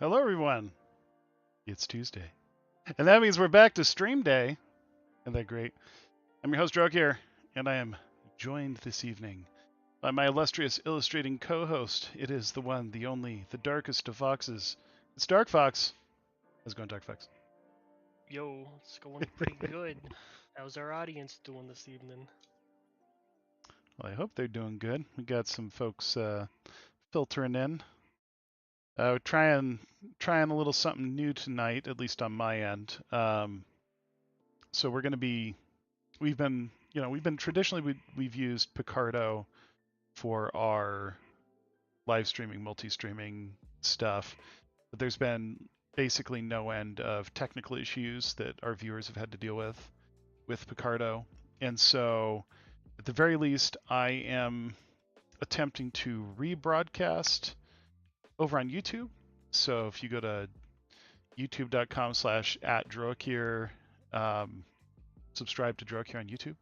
Hello, everyone. It's Tuesday. And that means we're back to stream day. Isn't that great? I'm your host, Droakir, and I am joined this evening by my illustrious illustrating co host. It is the one, the only, the darkest of foxes. It's Dark Fox. How's it going, Dark Fox? Yo, it's going pretty good. How's our audience doing this evening? Well, I hope they're doing good. We got some folks filtering in. Trying a little something new tonight, at least on my end. So we're going to be we've been traditionally we've used Picardo for our live streaming, multi-streaming stuff, but there's been basically no end of technical issues that our viewers have had to deal with Picardo, and so at the very least, I am attempting to rebroadcast over on YouTube. So if you go to youtube.com/@Droakir, subscribe to Droakir on YouTube,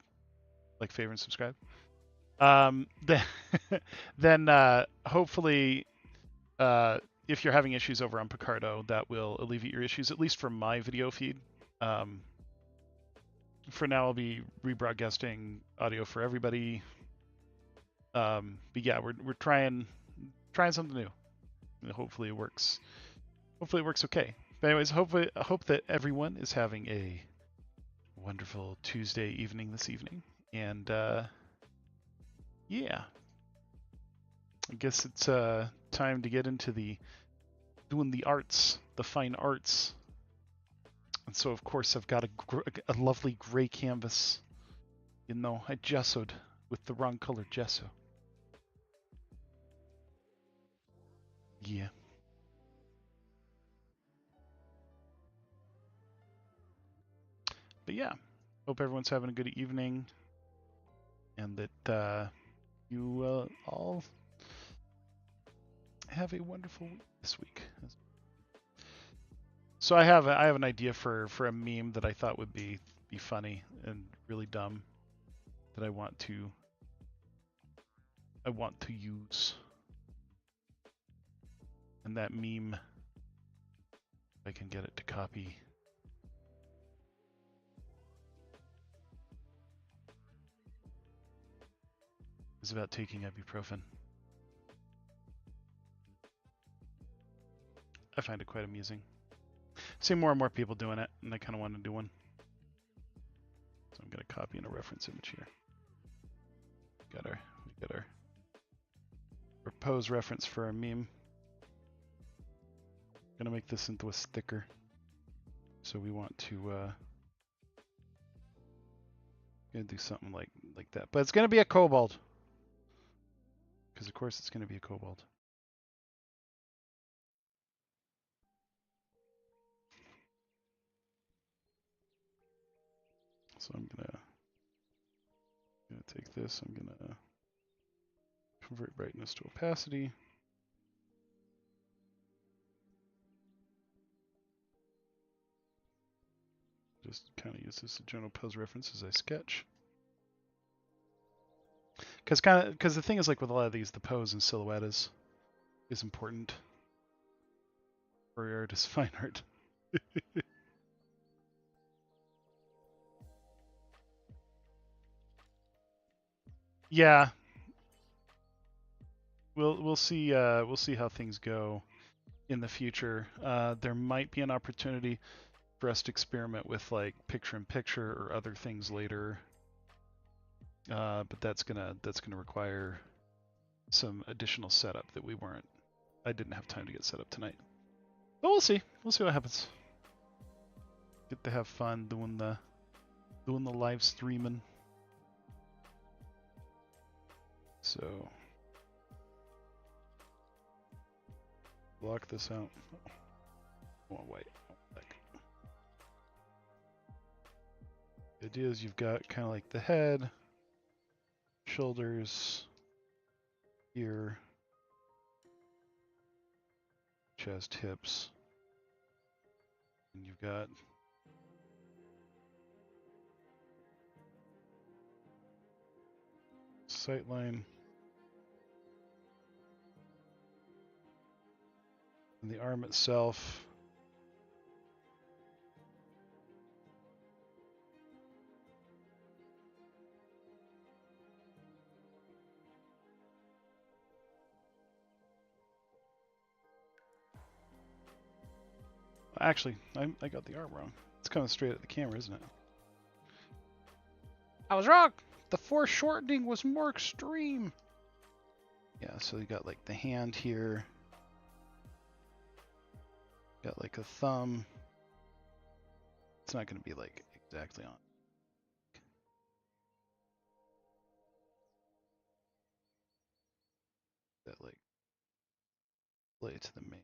like, favorite, and subscribe. Then, hopefully, if you're having issues over on Picardo, that will alleviate your issues, at least for my video feed. For now, I'll be rebroadcasting audio for everybody. But yeah, we're trying something new. Hopefully it works. Hopefully it works okay. But anyways, I hope that everyone is having a wonderful Tuesday evening this evening. And yeah, I guess it's time to get into doing the arts, the fine arts. And so, of course, I've got a lovely gray canvas. You know, I gessoed with the wrong color gesso. Yeah. But yeah, hope everyone's having a good evening, and that you all have a wonderful week this week. So I have an idea for a meme that I thought would be funny and really dumb that I want to use. And that meme, if I can get it to copy, is about taking ibuprofen. I find it quite amusing. I see more and more people doing it, and I kind of want to do one. So I'm going to copy in a reference image here. We got our pose reference for our meme. I'm going to make this into a sticker. So we want to gonna do something like that. But it's going to be a kobold. Because of course it's going to be a kobold. So I'm gonna take this, I'm gonna convert brightness to opacity. Just kind of use this as a general pose reference as I sketch. Because the thing is, like with a lot of these, the pose and silhouette is important for your artist's fine art. Yeah, we'll see how things go in the future. There might be an opportunity for us to experiment with like picture-in-picture or other things later, but that's gonna require some additional setup that I didn't have time to get set up tonight. But we'll see what happens. Get to have fun doing the live streaming. So block this out. I want white. The idea is you've got kind of like the head, shoulders, ear, chest, hips, and you've got sight line, And the arm itself. Actually, I got the arm wrong. It's coming straight at the camera, isn't it? I was wrong! The foreshortening was more extreme! Yeah, so you got like the hand here. Got like a thumb. It's not going to be like exactly on. That like play to the main.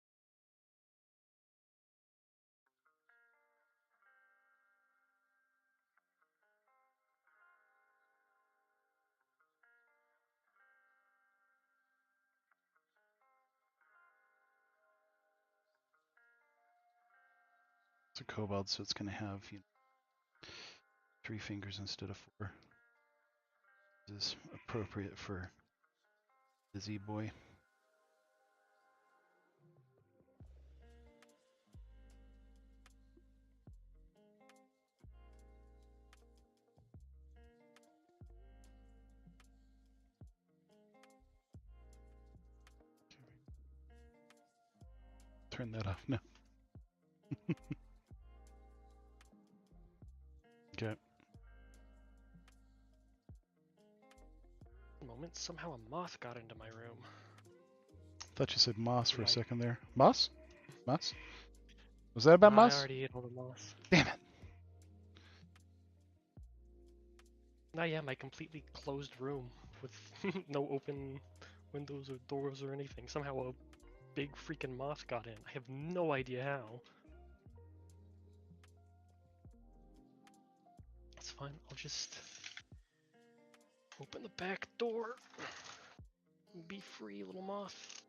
It's a kobold, so it's going to have 3 fingers instead of 4. This is appropriate for the Z-boy. Turn that off now. Okay. Moment, somehow a moth got into my room. Thought you said moss for a Right. second there. Moss? Moss? Was that about moss? I already ate all the moss. Damn it. Now, yeah, my completely closed room with no open windows or doors or anything. Somehow a big freaking moth got in. I have no idea how. It's fine. I'll just open the back door. Be free, little moth.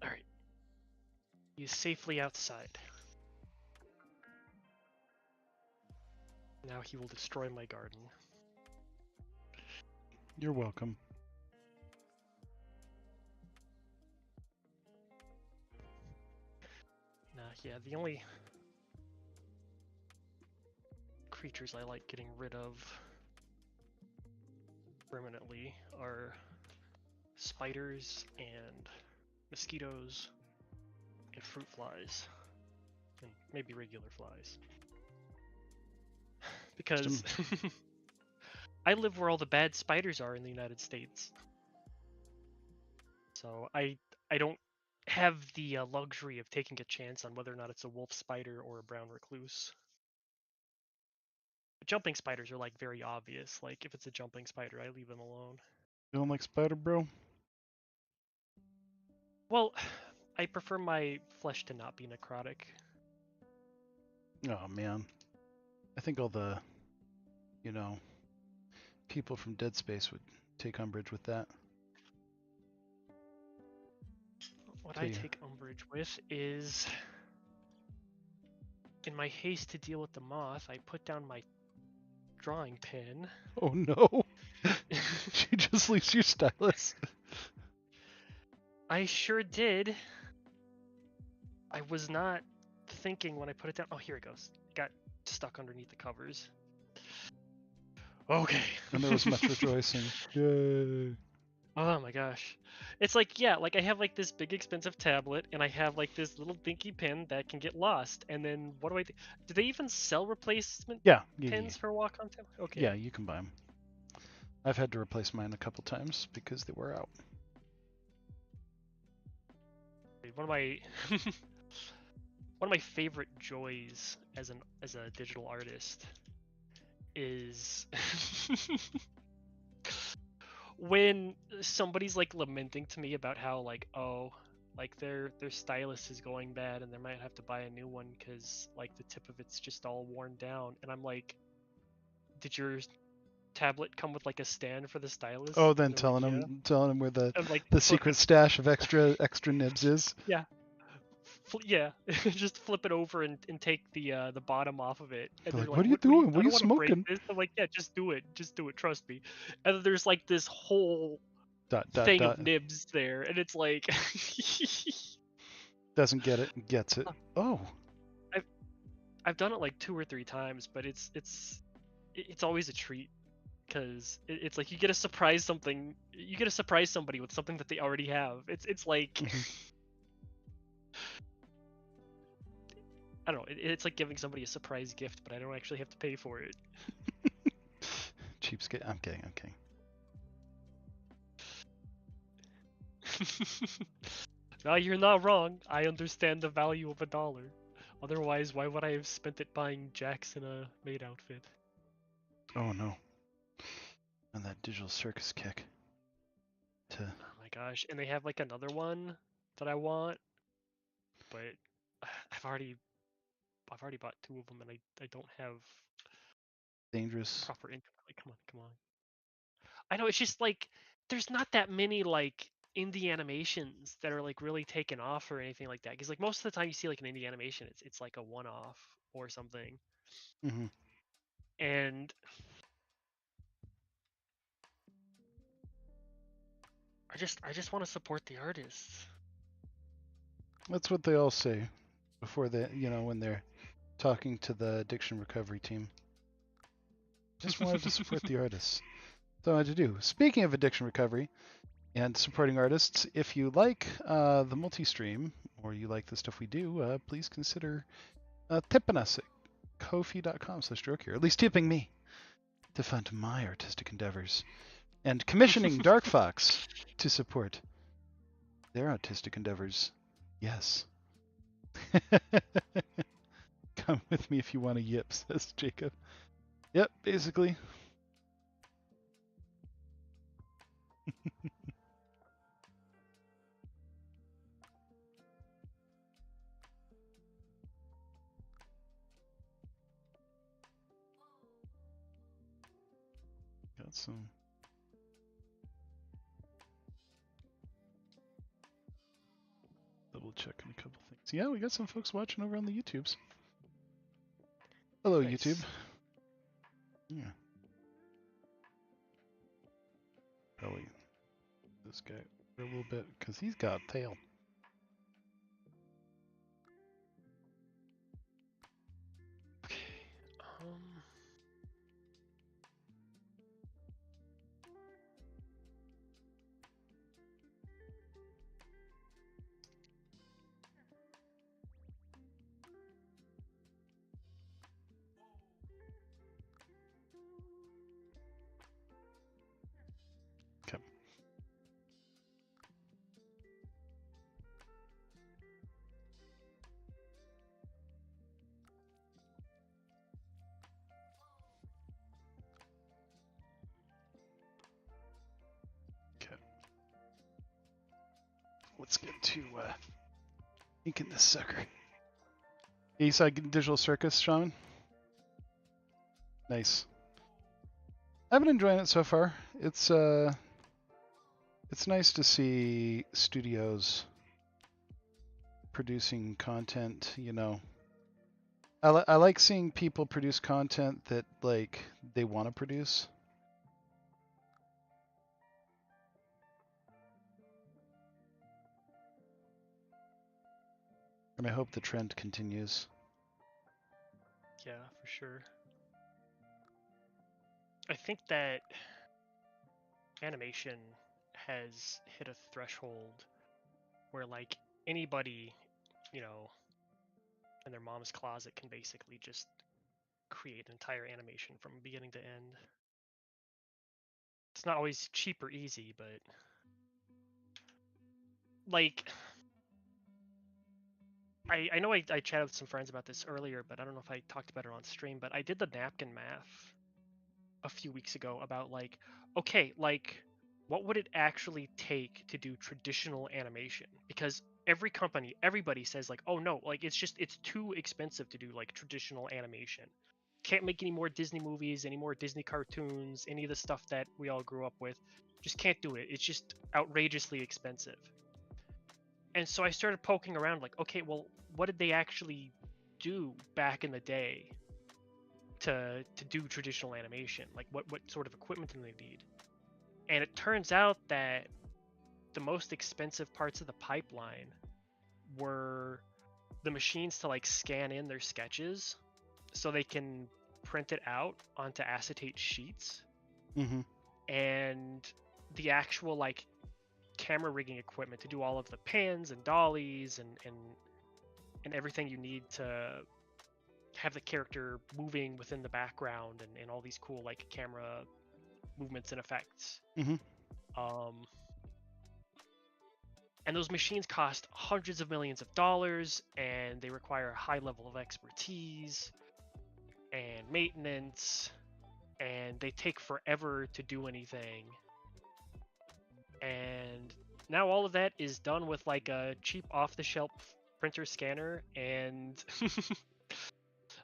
Alright. He's safely outside. Now he will destroy my garden. You're welcome. Nah, yeah, the only creatures I like getting rid of permanently are spiders and mosquitoes and fruit flies and maybe regular flies, because I live where all the bad spiders are in the United States, so I don't have the luxury of taking a chance on whether or not it's a wolf spider or a brown recluse. Jumping spiders are like very obvious. Like if it's a jumping spider, I leave them alone. You don't like spider, bro? Well, I prefer my flesh to not be necrotic. Oh man. I think all the, people from Dead Space would take umbrage with that. What I take umbrage with is, in my haste to deal with the moth, I put down my drawing pen. Oh no! She just leaves your stylus. I sure did. I was not thinking when I put it down. Oh, here it goes. It got stuck underneath the covers. Okay. And there was much rejoicing. Yay! Oh my gosh. It's like, yeah, like I have like this big expensive tablet and I have like this little dinky pen that can get lost. And then what do I do? Do they even sell replacement pens for Wacom tablet? Okay. Yeah, you can buy them. I've had to replace mine a couple times because they were out. One of my one of my favorite joys as a digital artist is when somebody's like lamenting to me about how like, oh, like their stylus is going bad and they might have to buy a new one because like the tip of it's just all worn down, and I'm like, did your tablet come with like a stand for the stylus? Oh, then telling them where the like, the secret stash of extra nibs is. Yeah. Yeah, just flip it over and take the bottom off of it. And They're they're like, what are you doing? What are you smoking? I'm like, yeah, just do it. Trust me. And then there's like this whole Dot dot thing of dot. nibs there, and it's like Doesn't get it, gets it. Oh. I've done it like 2 or 3 times, but it's always a treat because it's like you get to surprise something. You get to surprise somebody with something that they already have. It's like Mhm. I don't know. It's like giving somebody a surprise gift, but I don't actually have to pay for it. Cheapskate. I'm kidding. I'm kidding. No, you're not wrong. I understand the value of $1. Otherwise, why would I have spent it buying Jax in a maid outfit? Oh no. On that digital circus kick. To Oh my gosh! And they have like another one that I want, but I've already bought 2 of them, and I don't have dangerous. proper income. Like, come on, come on. I know it's just like there's not that many like indie animations that are like really taken off or anything like that. Because like most of the time you see like an indie animation, it's like a one-off or something. Mm-hmm. And I just want to support the artists. That's what they all say before they, when they're talking to the addiction recovery team. Just wanted to support the artists. That's all I had to do. Speaking of addiction recovery and supporting artists, if you like the multi-stream or you like the stuff we do, please consider tipping us at ko-fi.com/Droakir. At least tipping me to fund my artistic endeavors. And commissioning Dark Fox to support their artistic endeavors. Yes. Come with me if you want to yip, says Jacob. Yep, basically. Got some. Double checking a couple things. Yeah, we got some folks watching over on the YouTubes. Hello, Nice. YouTube. Yeah. Probably this guy for a little bit because he's got a tail. Okay. Okay. Okay. Let's get to inking this sucker. Eastside Digital Circus, Shaman. Nice. I've been enjoying it so far. It's nice to see studios producing content, I like seeing people produce content that like they want to produce. And I hope the trend continues. Yeah, for sure. I think that animation has hit a threshold where like anybody, you know, in their mom's closet can basically just create an entire animation from beginning to end. It's not always cheap or easy, but like I know I chatted with some friends about this earlier, but I don't know if I talked about it on stream, but I did the napkin math a few weeks ago about like, okay, like what would it actually take to do traditional animation? Because every company, everybody says like, oh no, like it's too expensive to do like traditional animation. Can't make any more Disney movies, any more Disney cartoons, any of the stuff that we all grew up with. Just can't do it. It's just outrageously expensive. And so I started poking around like, okay, well, what did they actually do back in the day to do traditional animation? Like what sort of equipment do they need? And it turns out that the most expensive parts of the pipeline were the machines to like scan in their sketches so they can print it out onto acetate sheets, Mm-hmm. and the actual like camera rigging equipment to do all of the pans and dollies and everything you need to have the character moving within the background and all these cool like camera movements and effects. Mm-hmm. And those machines cost hundreds of millions of dollars, and they require a high level of expertise and maintenance, and they take forever to do anything. And now all of that is done with like a cheap off-the-shelf printer scanner and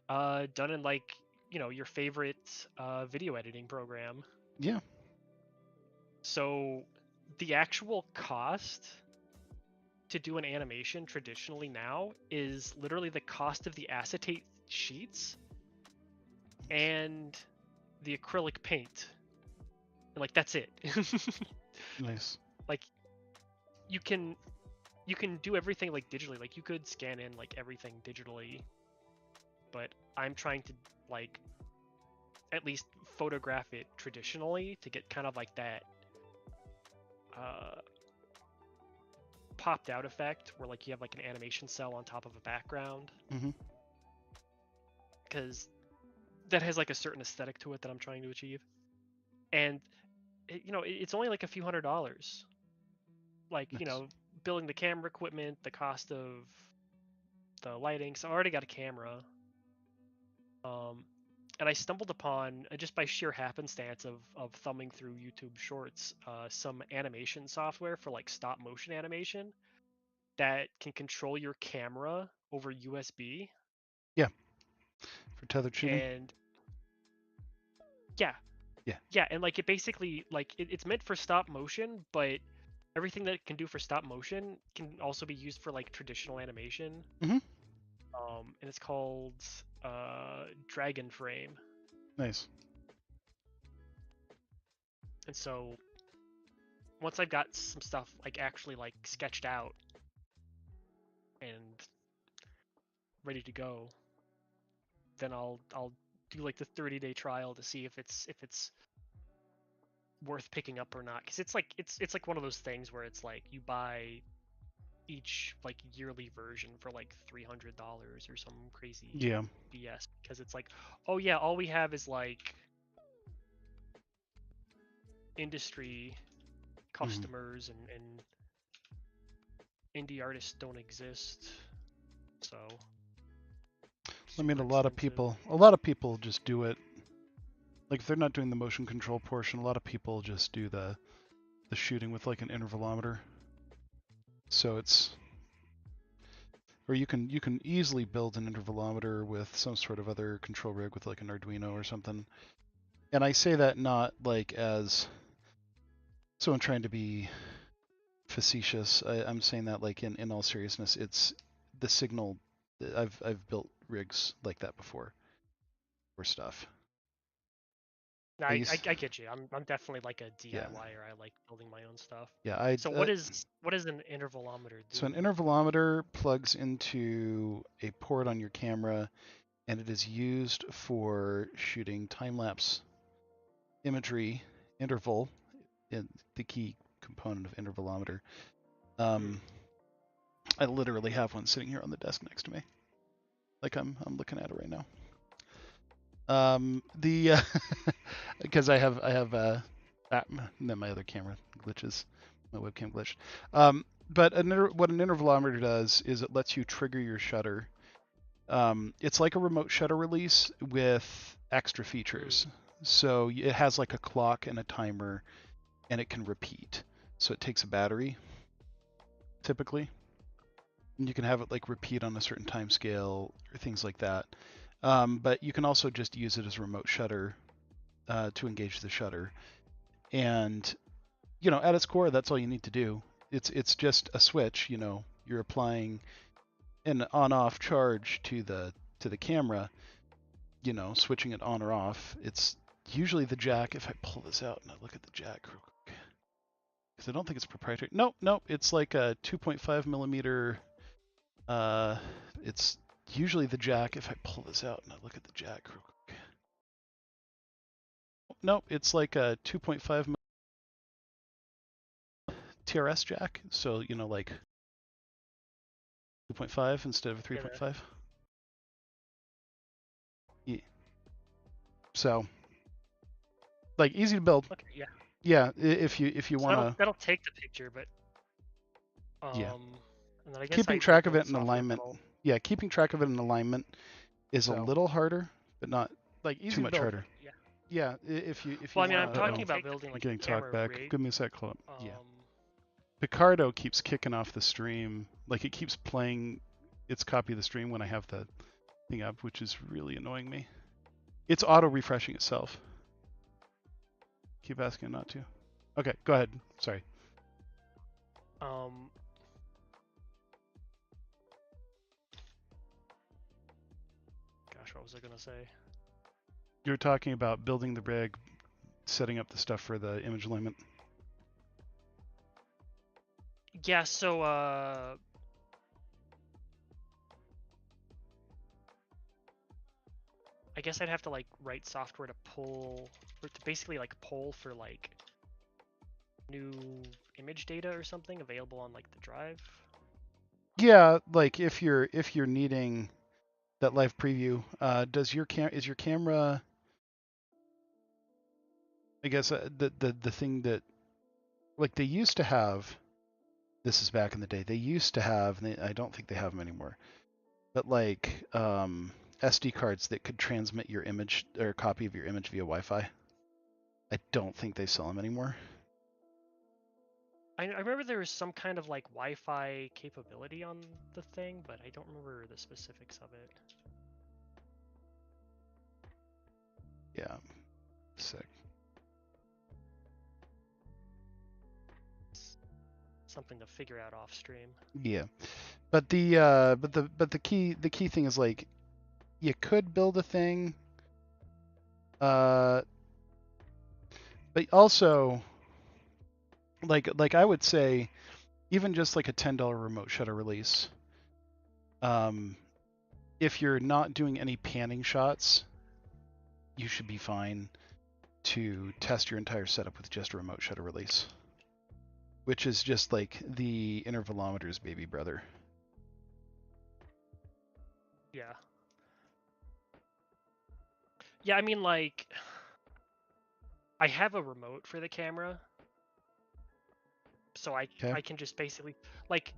done in like, you know, your favorite video editing program. Yeah. So the actual cost to do an animation traditionally now is literally the cost of the acetate sheets and the acrylic paint. And like that's it. Nice. Like you can do everything like digitally. Like you could scan in like everything digitally, but I'm trying to like at least photograph it traditionally to get kind of like that popped out effect where like you have like an animation cell on top of a background, Mm-hmm. because that has like a certain aesthetic to it that I'm trying to achieve. And you know, it's only like a few $100s, like Nice. you know, building the camera equipment, the cost of the lighting. So I already got a camera, and I stumbled upon, just by sheer happenstance of thumbing through YouTube Shorts, some animation software for like stop motion animation that can control your camera over USB. Yeah. For tethered shooting. And yeah, Yeah. and like it basically like it's meant for stop motion, but everything that it can do for stop motion can also be used for like traditional animation. Mm-hmm. And it's called Dragon Frame. Nice. And so once I've got some stuff like actually like sketched out and ready to go, then I'll do like the 30-day trial to see if it's worth picking up or not, because it's like one of those things where it's like you buy each like yearly version for like $300 or some crazy Yeah. BS, because it's like, oh yeah, all we have is like industry customers, and indie artists don't exist. So I mean, super a lot of people just do it. Like if they're not doing the motion control portion, a lot of people just do the shooting with like an intervalometer. So it's, or you can easily build an intervalometer with some sort of other control rig with like an Arduino or something. And I say that not like as someone trying to be facetious. I'm saying that like in all seriousness, it's the signal. I've built rigs like that before for stuff. I get you. I'm definitely like a DIYer. Yeah. I like building my own stuff. Yeah, So what is an intervalometer do? So an intervalometer plugs into a port on your camera, and it is used for shooting time-lapse imagery. Interval, the key component of intervalometer. I literally have one sitting here on the desk next to me, like I'm looking at it right now. Because I have then my other camera glitches, my webcam glitched. But what an intervalometer does is it lets you trigger your shutter. It's like a remote shutter release with extra features. So it has like a clock and a timer, and it can repeat. So it takes a battery, typically. And you can have it like repeat on a certain time scale or things like that. But you can also just use it as a remote shutter to engage the shutter. And, you know, at its core, that's all you need to do. It's just a switch. You know, you're applying an on-off charge to the camera. You know, switching it on or off. It's usually the jack. If I pull this out and I look at the jack real quick, because I don't think it's proprietary. Nope. It's like a 2.5 millimeter. It's usually the jack. If I pull this out and I look at the jack real quick. Nope, it's like a 2.5 TRS jack. So, like 2.5 instead of 3.5. Yeah. So, like, easy to build. Okay, yeah. Yeah, if you So want to. that'll take the picture, but Yeah. and then I guess Keeping I track of build it in alignment. that'll... Yeah, keeping track of it in alignment is a So, little harder, but not like easy too to much build. harder. Yeah. Yeah, if you Well, I mean, I'm want to. talking about building like a Getting talk camera back. rig. Give me a sec, Club. Yeah. Um, Picardo keeps kicking off the stream. Like it keeps playing its copy of the stream when I have the thing up, which is really annoying me. It's auto refreshing itself. Keep asking it not to. Okay, go ahead. Sorry. Gosh, what was I gonna say? You were talking about building the rig, setting up the stuff for the image alignment. Yeah, so I guess I'd have to like write software to pull, or to basically like pull for like new image data or something available on like the drive. Yeah, like if you're needing that live preview, is your camera? I guess the thing that like they used to have. This is back in the day. They used to have, and I don't think they have them anymore. But like SD cards that could transmit your image or a copy of your image via Wi-Fi. I don't think they sell them anymore. I remember there was some kind of like Wi-Fi capability on the thing, but I don't remember the specifics of it. Yeah, sick. It's something to figure out off stream. Yeah, but the key thing is like you could build a thing, but also like I would say even just like a $10 remote shutter release. If you're not doing any panning shots, you should be fine to test your entire setup with just a remote shutter release, which is just like the intervalometer's baby brother. Yeah. Yeah, I mean, like, I have a remote for the camera, so I can just basically, like,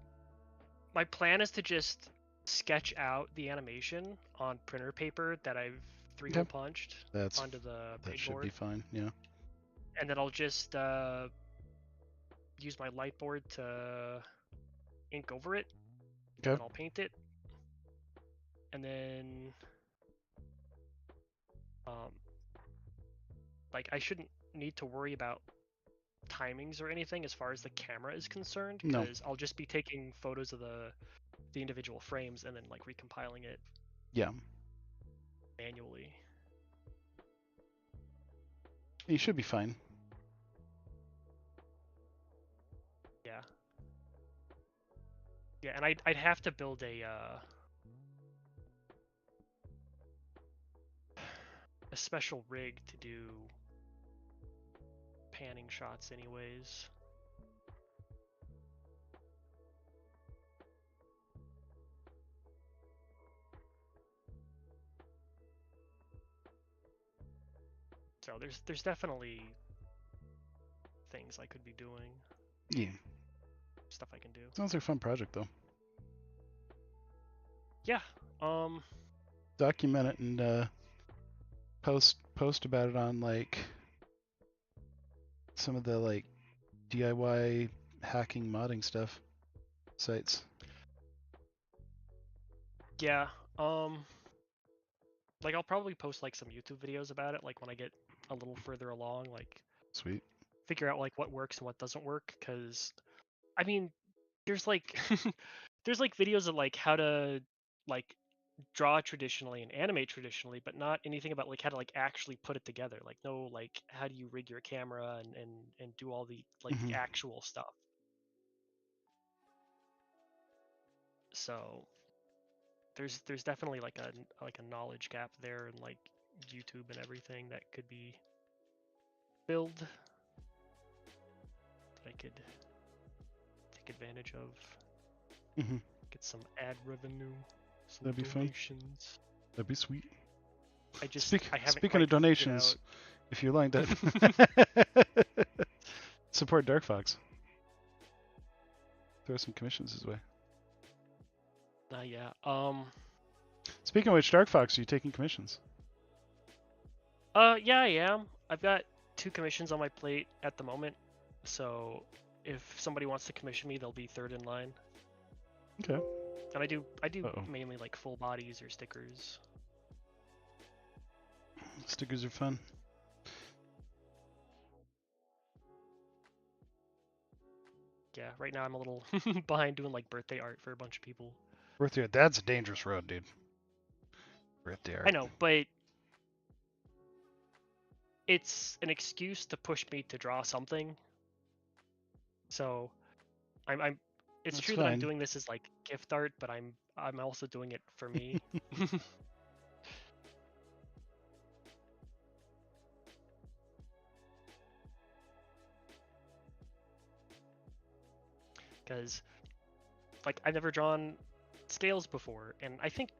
my plan is to just sketch out the animation on printer paper that I've 3-hole punched onto the pegboard. That should be fine, yeah. And then I'll just use my light board to ink over it. Okay. And I'll paint it. And then, like, I shouldn't need to worry about timings or anything as far as the camera is concerned, because I'll just be taking photos of the individual frames and then like recompiling it. Yeah. Manually. You should be fine. Yeah. Yeah, and I'd have to build a special rig to do panning shots anyways. So there's definitely things I could be doing. Yeah. Stuff I can do. Sounds like a fun project though. Yeah. Document it and post about it on like some of the like DIY hacking modding stuff sites. Yeah. Like I'll probably post like some YouTube videos about it, like when I get a little further along, like Sweet. Figure out like what works and what doesn't work, because I mean there's like there's like videos of like how to like draw traditionally and animate traditionally, but not anything about like how to like actually put it together. Like no like how do you rig your camera and do all the like the actual stuff. So there's definitely like a knowledge gap there and like YouTube and everything that could be filled that I could take advantage of. Get some ad revenue, some That'd be donations. Fun. That'd be sweet. I haven't Speaking of donations, if you're willing to support Dark Fox, throw some commissions his way. Yeah. Speaking of which, Dark Fox, are you taking commissions? Yeah, I am. I've got 2 commissions on my plate at the moment, so if somebody wants to commission me, they'll be third in line. Okay. And I do mainly like full bodies or stickers. Stickers are fun. Yeah, right now I'm a little behind doing like birthday art for a bunch of people. Birthday art, that's a dangerous road, dude. Birthday art. I know, but it's an excuse to push me to draw something. So I'm it's true that I'm doing this as like gift art, but I'm also doing it for me. Because like I've never drawn scales before, and I think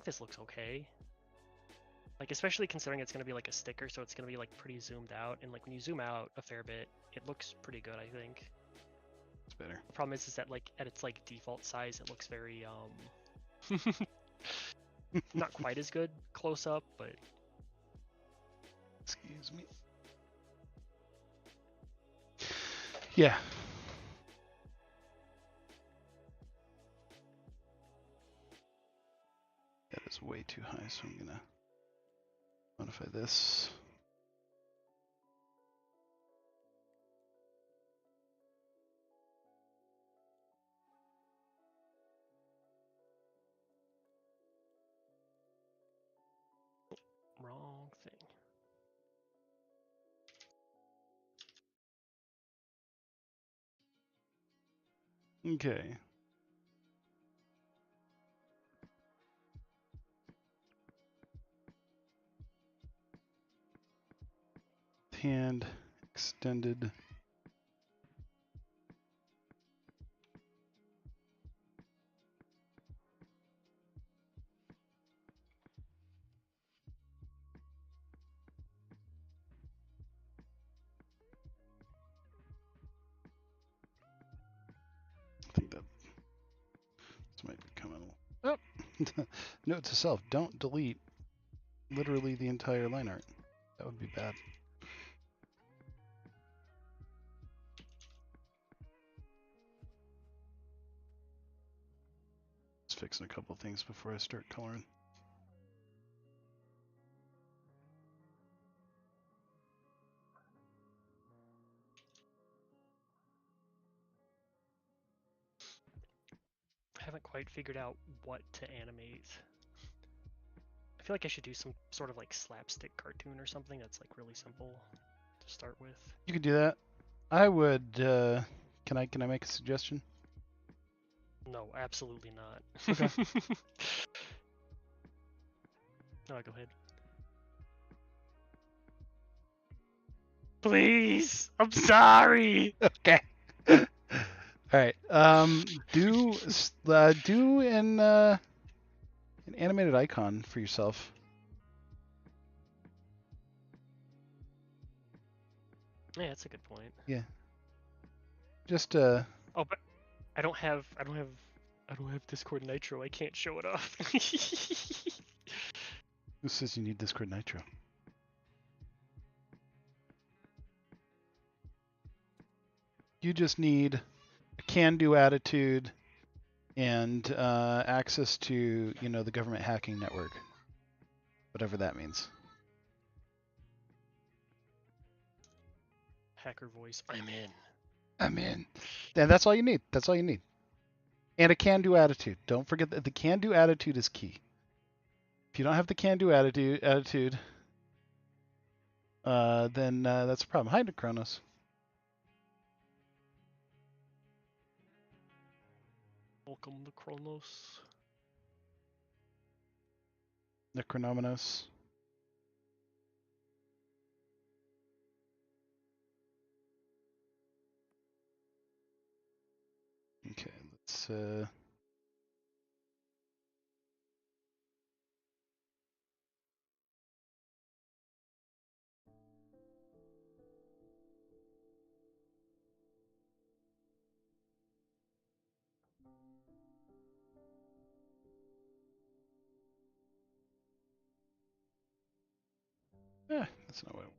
this looks okay. Like especially considering it's gonna be like a sticker, so it's gonna be like pretty zoomed out, and like when you zoom out a fair bit, it looks pretty good, I think. It's better. The problem is that like at its like default size, it looks very not quite as good close up, but excuse me. Yeah. That is way too high, so I'm gonna modify this. wrong thing. Okay. Hand extended. I think that this might be coming. Oh. Note to self: don't delete literally the entire line art. That would be bad. Just fixing a couple things before I start coloring. I haven't quite figured out what to animate. I feel like I should do some sort of like slapstick cartoon or something that's like really simple to start with. You could do that. I would. Can I make a suggestion? No, absolutely not. Okay. No, go ahead. Please, I'm sorry. Okay. All right. Do an animated icon for yourself. Yeah, that's a good point. Yeah. Just Oh, but I don't have Discord Nitro. I can't show it off. Who says you need Discord Nitro? You just need a can-do attitude and access to, the government hacking network, whatever that means. Hacker voice. I'm in. I'm in. And that's all you need. That's all you need. And a can-do attitude. Don't forget that the can-do attitude is key. If you don't have the can-do attitude, then that's a problem. Hi, Necronos. Welcome to Kronos. Necronomenos. Okay, let's that's not what I want.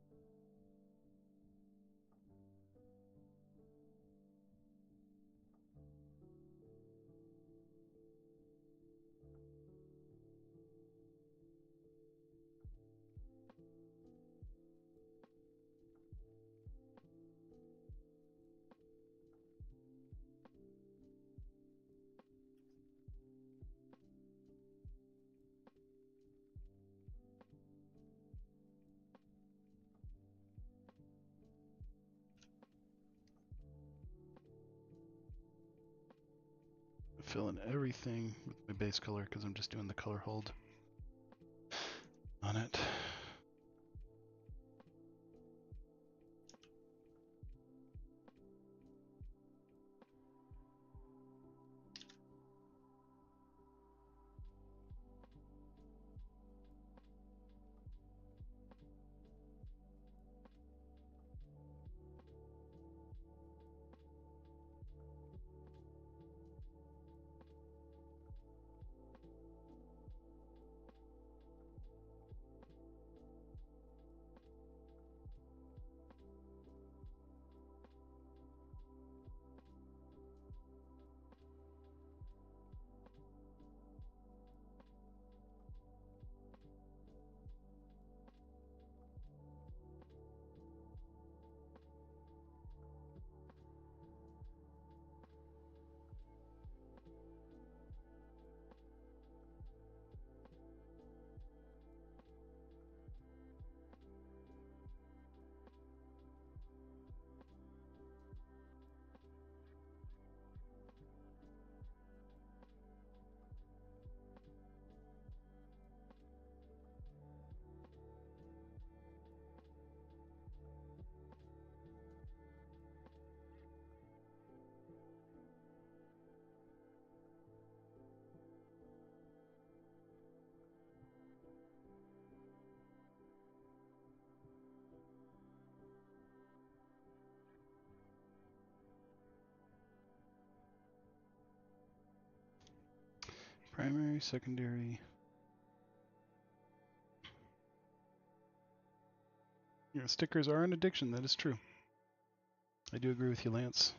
Fill in everything with my base color because I'm just doing the color hold on it. Primary, secondary. You know, stickers are an addiction. That is true. I do agree with you, Lance.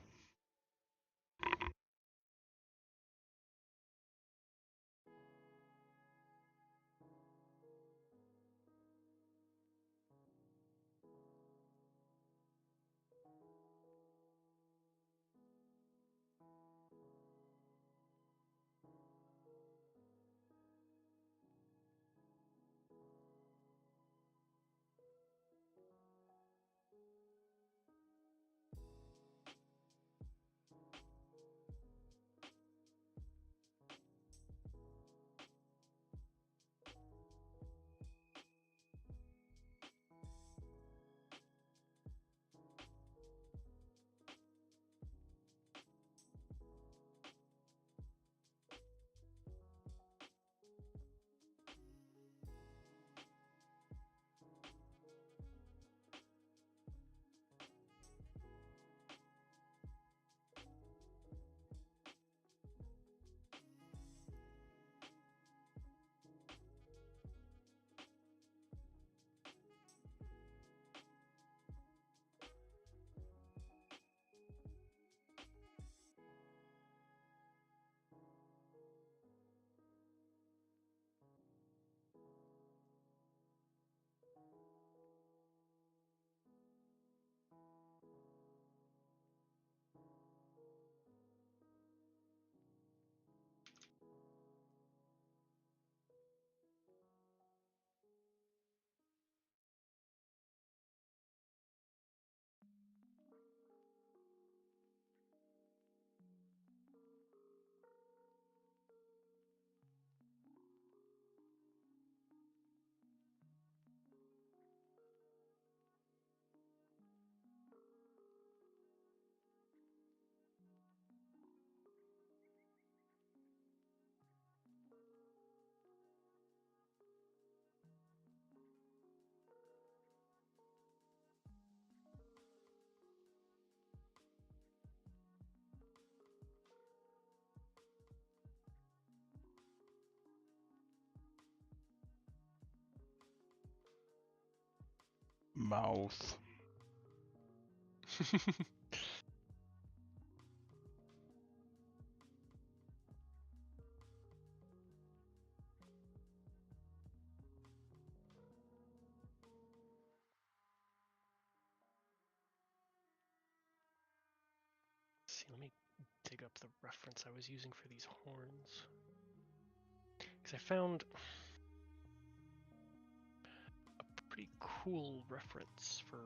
Mouth. See, let me dig up the reference I was using for these horns. Because I found a pretty cool reference for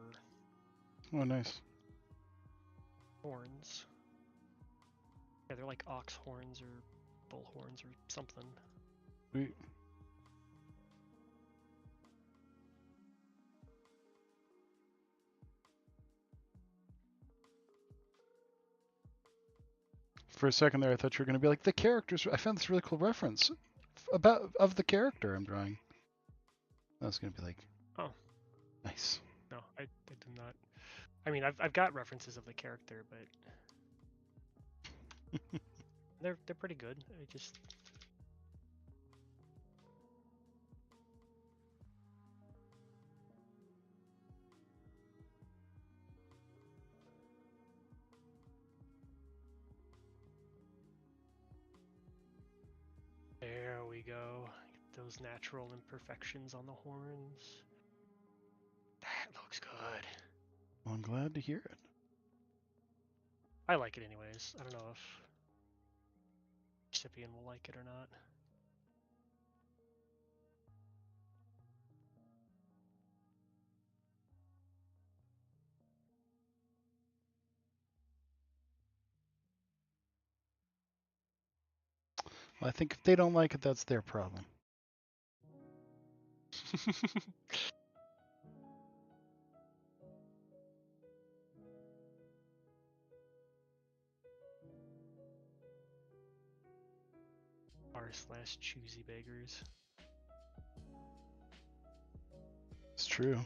Oh, nice. horns. Yeah, they're like ox horns or bull horns or something. Sweet. For a second there, I thought you were going to be like, the characters. I found this really cool reference of the character I'm drawing. I was going to be like, oh, nice. No, I did not. I mean, I've got references of the character, but they're pretty good. I just there we go. Get those natural imperfections on the horns. That looks good. Well, I'm glad to hear it. I like it anyways. I don't know if Scipion will like it or not. Well, I think if they don't like it, that's their problem. r/choosy beggars. It's true.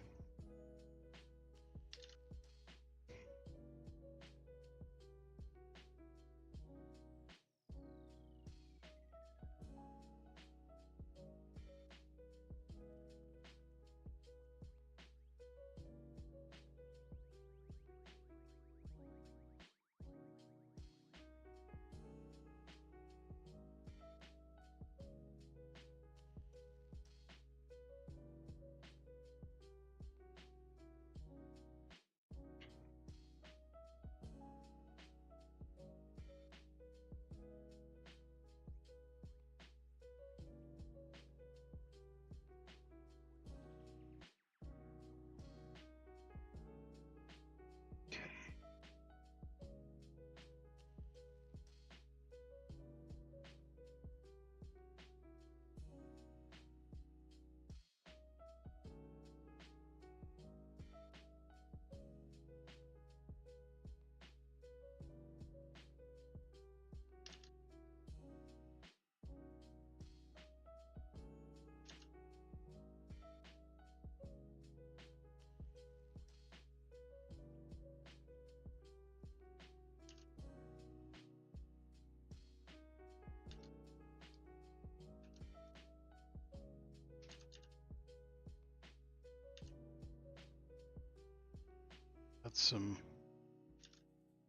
That's some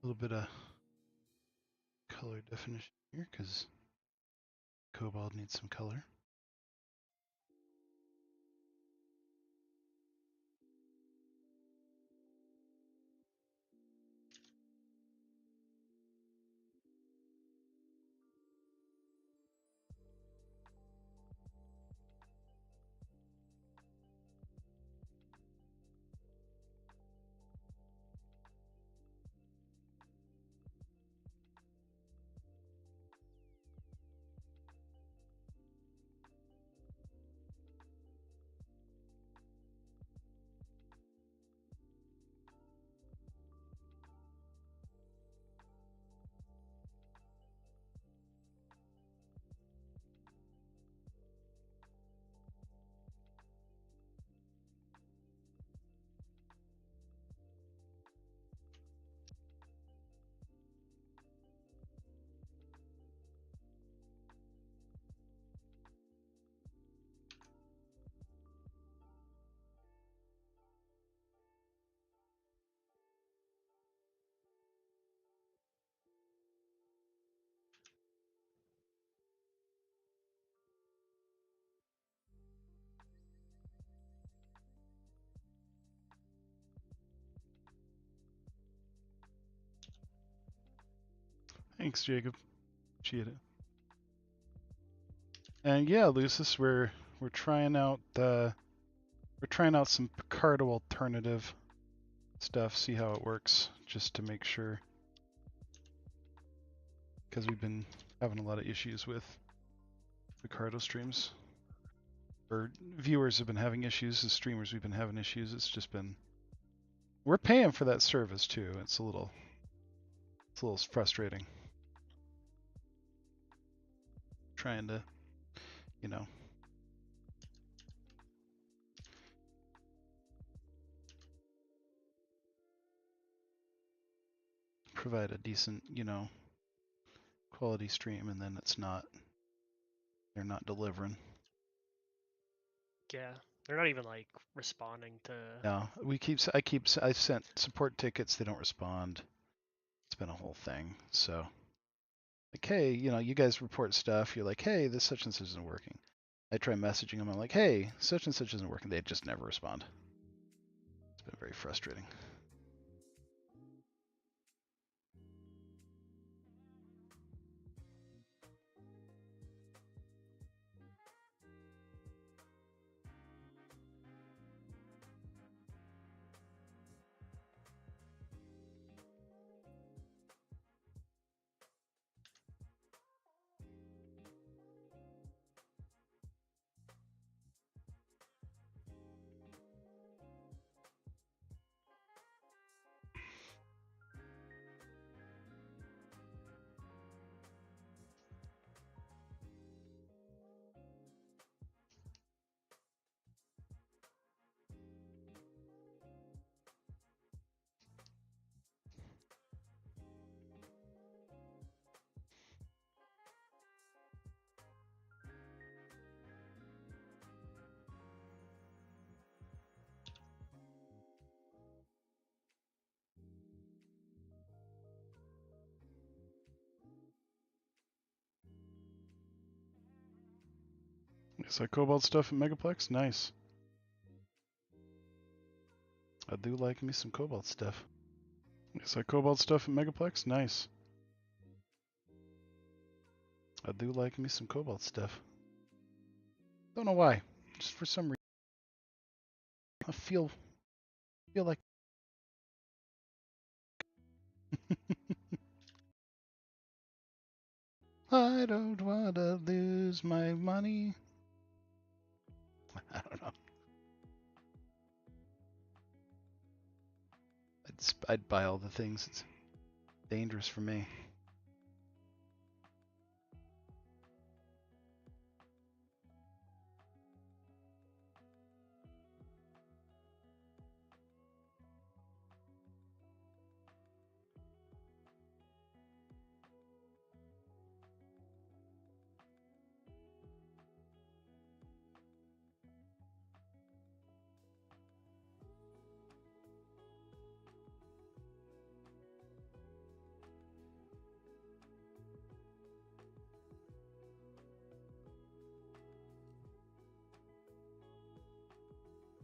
a little bit of color definition here because Cobalt needs some color. Thanks, Jacob. Appreciate it. And yeah, Lucis, we're trying out some Picardo alternative stuff, see how it works, just to make sure, because we've been having a lot of issues with Picardo streams. Or viewers have been having issues, as streamers we've been having issues. It's just been, we're paying for that service too. It's a little frustrating. Trying to, you know, provide a decent, you know, quality stream, and then they're not delivering. Yeah, they're not even like responding to. No, I've sent support tickets, they don't respond. It's been a whole thing. So, like, hey, you know, you guys report stuff. You're like, hey, this such and such isn't working. I try messaging them. I'm like, hey, such and such isn't working. They just never respond. It's been very frustrating. Is that Cobalt stuff at Megaplex? Nice. I do like me some Cobalt stuff. Is that Cobalt stuff at Megaplex? Nice. I do like me some Cobalt stuff. Don't know why. Just for some reason, I feel like. I don't want to lose my money. I don't know. I'd buy all the things. It's dangerous for me.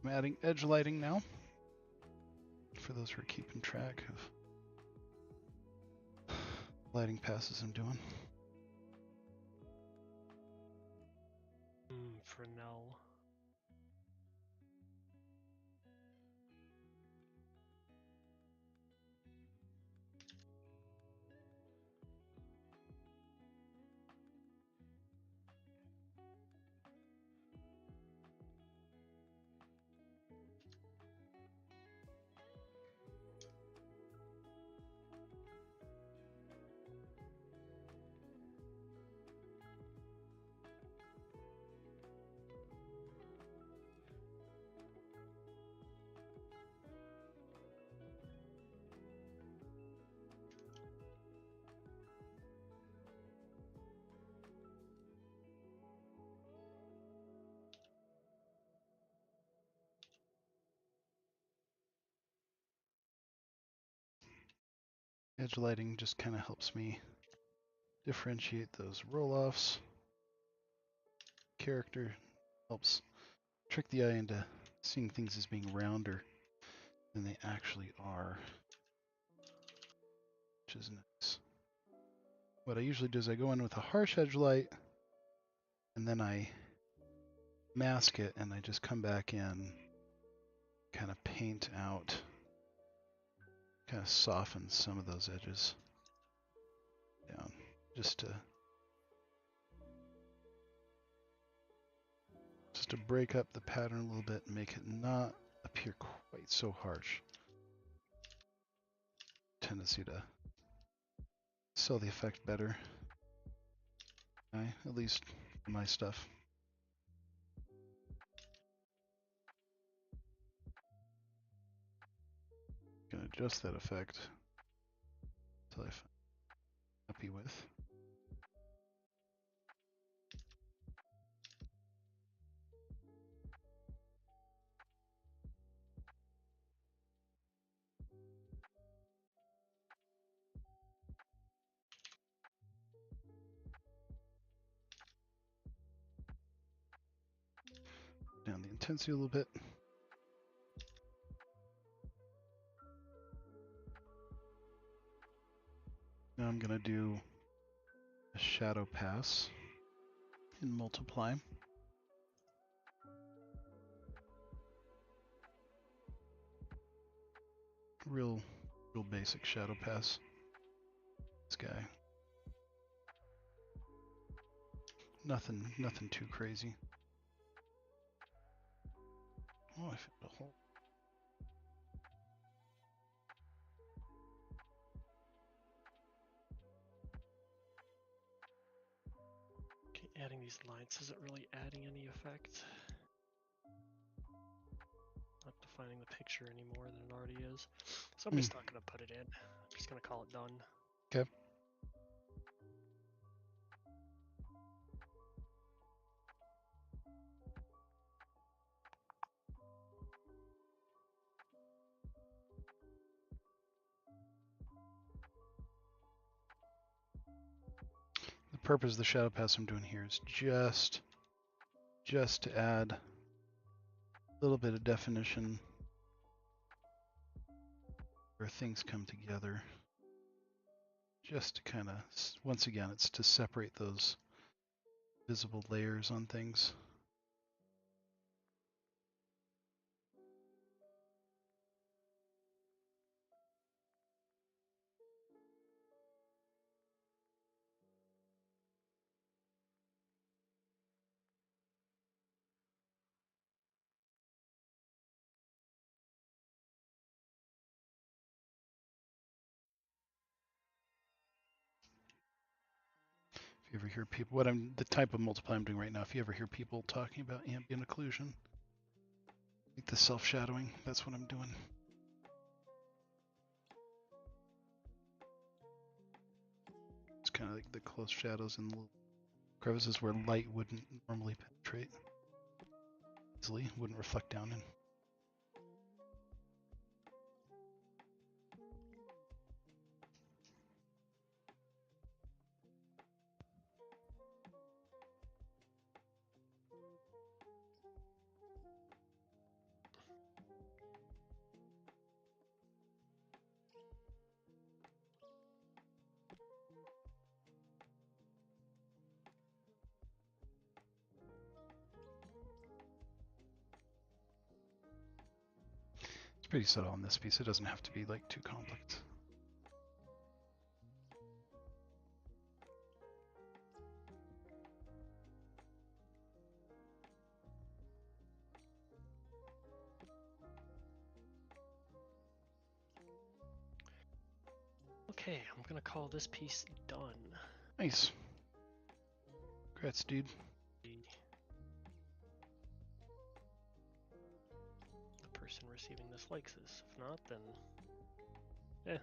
I'm adding edge lighting now, for those who are keeping track of lighting passes I'm doing. Fresnel. Edge lighting just kind of helps me differentiate those roll-offs. Character helps trick the eye into seeing things as being rounder than they actually are, which is nice. what I usually do is I go in with a harsh edge light, and then I mask it, and I just come back in, kind of paint out, kind of soften some of those edges down, just to break up the pattern a little bit and make it not appear quite so harsh. Tendency to sell the effect better, at least for my stuff. Gonna adjust that effect until I'm happy with. Down the intensity a little bit. Now I'm gonna do a shadow pass and multiply. Real basic shadow pass. This guy. Nothing too crazy. Oh, I found a hole. Okay, adding these lines isn't really adding any effect. Not defining the picture any more than it already is. So I'm just not gonna put it in. I'm just gonna call it done. Okay. The purpose of the shadow pass I'm doing here is just to add a little bit of definition where things come together. Just to kind of, once again, it's to separate those visible layers on things. If you ever hear people, the type of multiply I'm doing right now, if you ever hear people talking about ambient occlusion, like the self-shadowing, that's what I'm doing. It's kind of like the close shadows and little crevices where light wouldn't normally penetrate easily, wouldn't reflect down in. It's pretty subtle on this piece. It doesn't have to be like too complex. Okay, I'm gonna call this piece done. Nice. Congrats, dude. The person receiving this likes this. If not, then eh.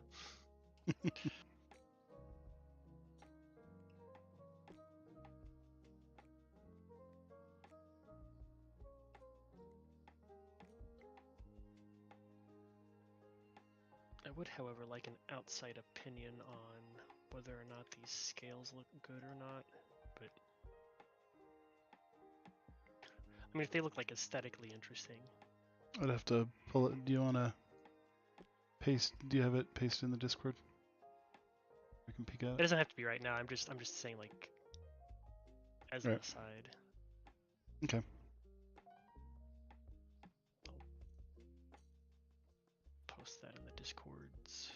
I would, however, like an outside opinion on whether or not these scales look good or not, but I mean, if they look like aesthetically interesting. I'd have to pull it. Do you want to paste? Do you have it pasted in the Discord? I can peek at It it. doesn't have to be right now. I'm just saying, like, as an Right. aside. Okay. Post that in the Discords.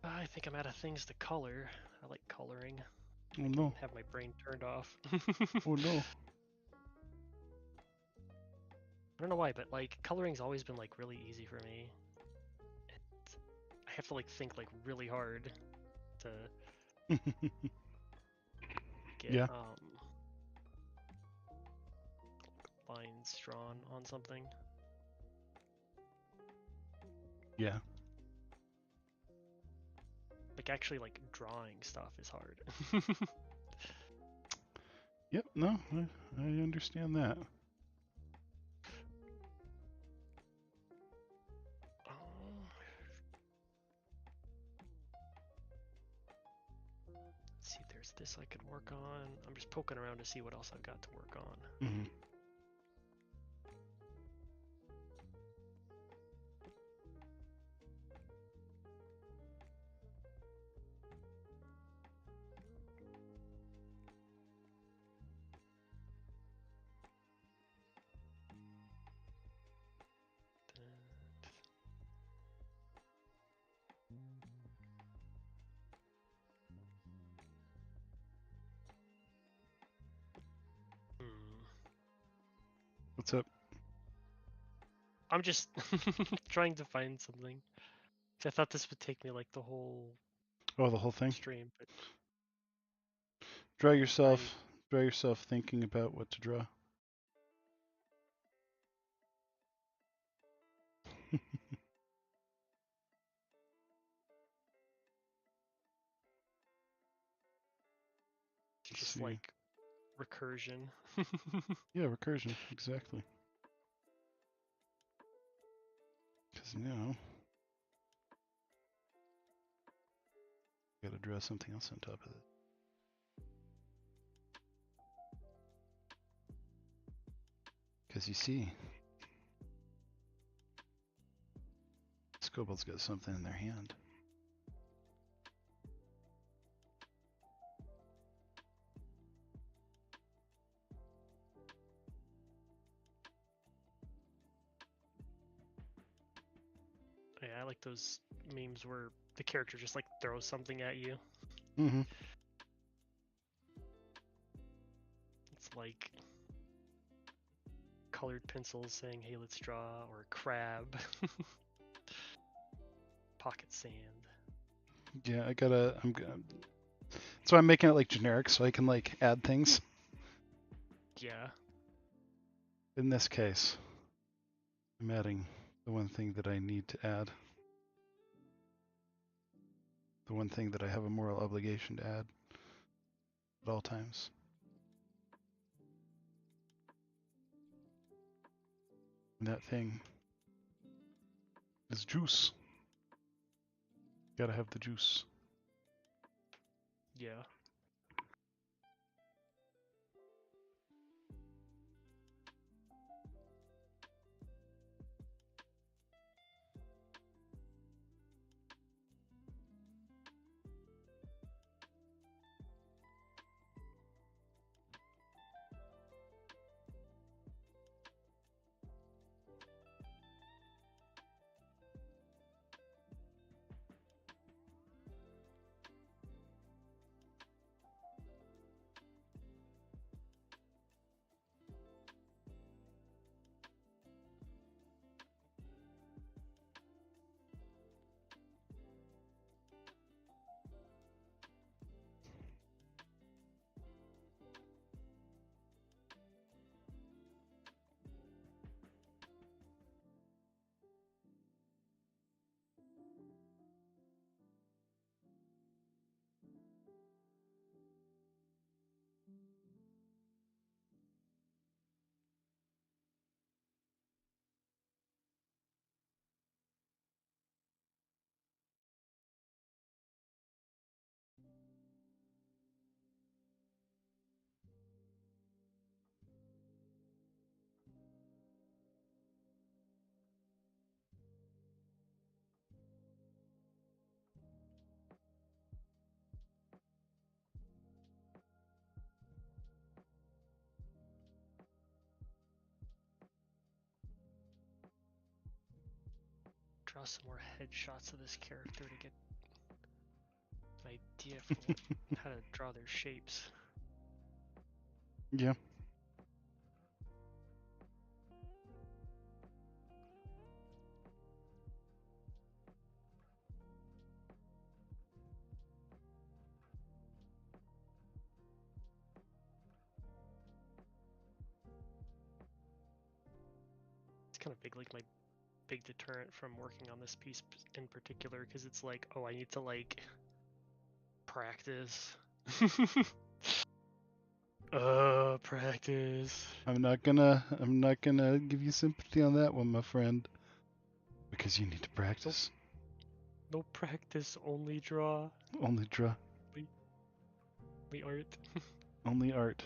I think I'm out of things to color. I like coloring. Oh I no. can have my brain turned off. Oh no. I don't know why, but like coloring's always been like really easy for me. I have to like think like really hard to get Yeah. lines drawn on something. Yeah. Like actually like drawing stuff is hard. Yep. No, I understand that. Let's see if there's this I could work on. I'm just poking around to see what else I've got to work on. Mm-hmm. What's up? I'm just trying to find something. I thought this would take me like the whole Oh, the whole thing? stream, but Draw yourself thinking about what to draw. it's just like recursion. Yeah, recursion, exactly. Because now, you gotta draw something else on top of it. Because you see, this kobold's got something in their hand. Yeah, I like those memes where the character just like throws something at you. Mm-hmm. It's like colored pencils saying, "Hey, let's draw," or a crab. Pocket sand. Yeah, I'm gonna. So I'm making it like generic so I can like add things. Yeah. In this case, I'm adding the one thing that I need to add. The one thing that I have a moral obligation to add at all times. And that thing is juice. Gotta have the juice. Yeah. draw some more headshots of this character to get an idea for what, how to draw their shapes. Yeah. It's kind of big, like my big deterrent from working on this piece in particular, because it's like, oh, I need to like practice. Practice. I'm not gonna give you sympathy on that one, my friend. Because you need to practice. No practice, only draw. Only draw. The art. Only art.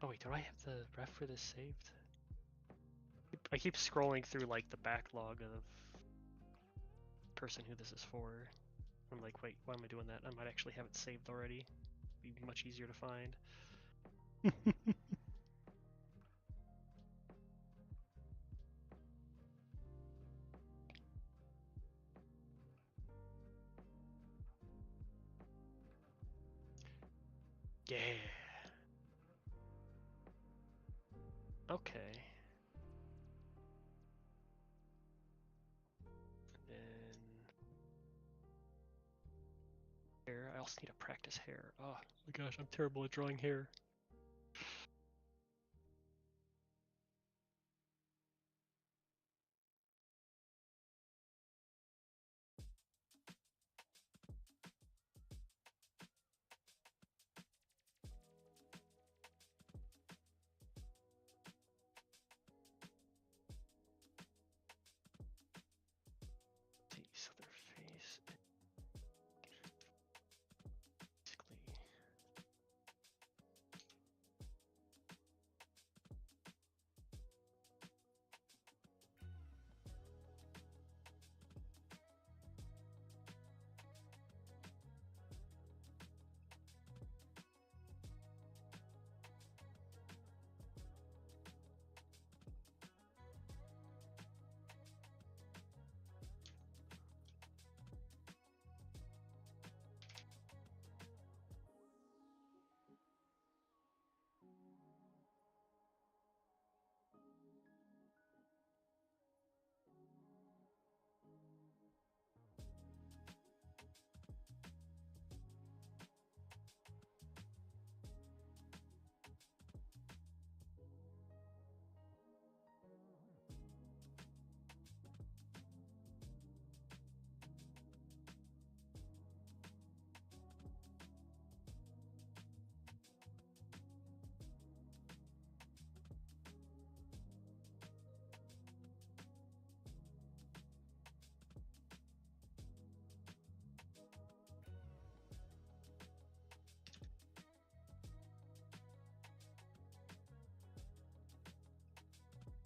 Oh wait, do I have the ref for this saved? I keep scrolling through like the backlog of the person who this is for. I'm like, wait, why am I doing that? I might actually have it saved already. Be much easier to find. Yeah. Okay. And then hair. I also need to practice hair. Oh my gosh, I'm terrible at drawing hair. So their face basically.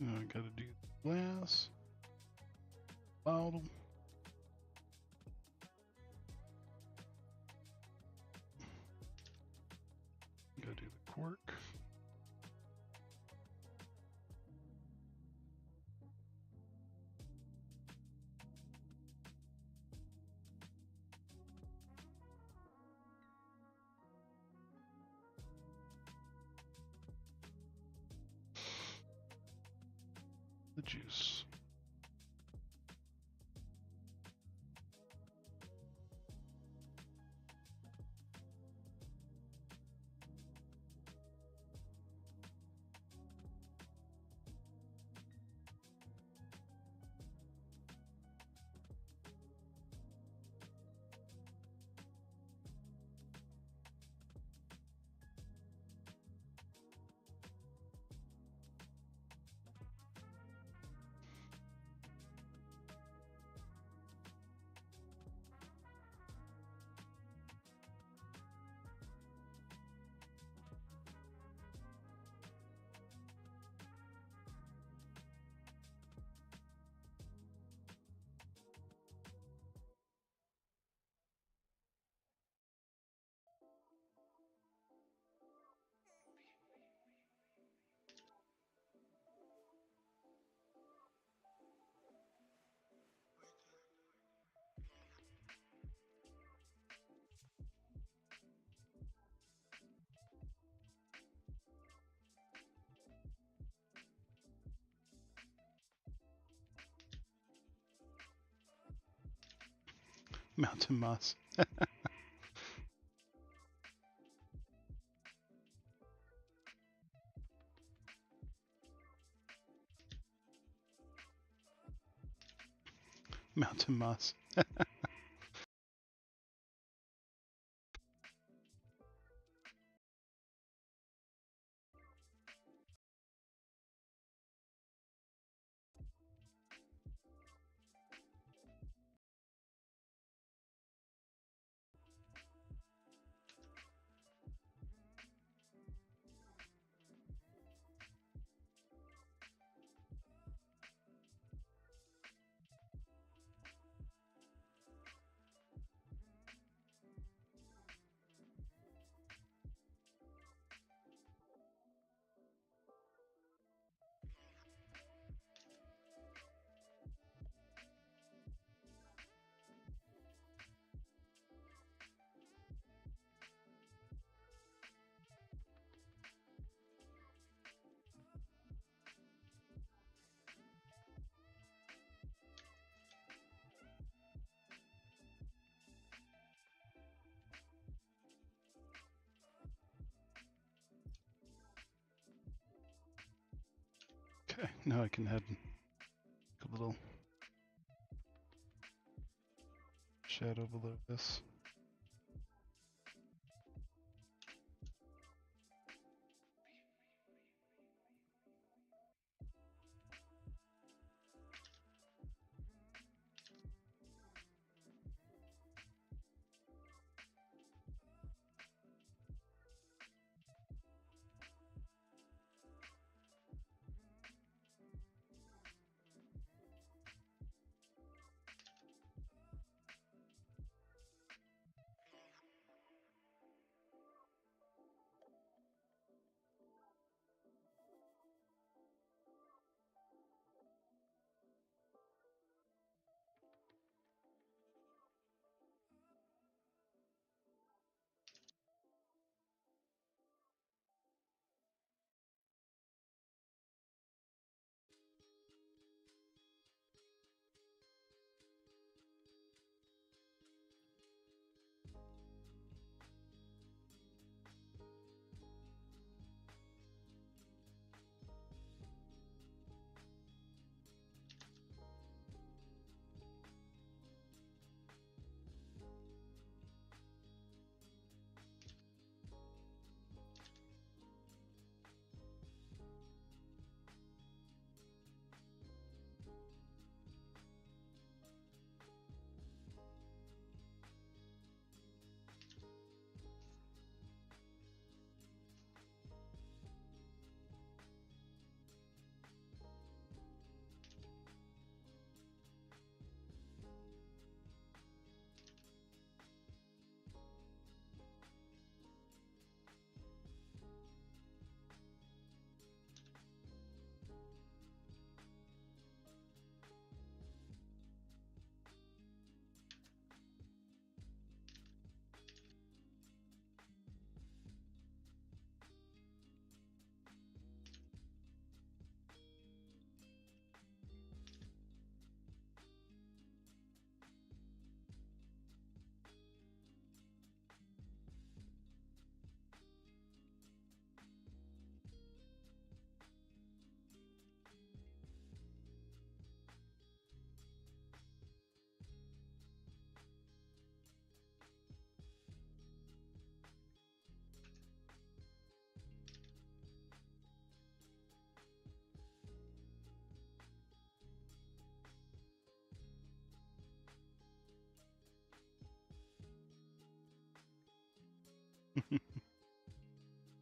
I gotta do glass. Bottle. Gotta do the cork. The juice. Mountain moss. Mountain moss. Okay, now I can add a little shadow below this.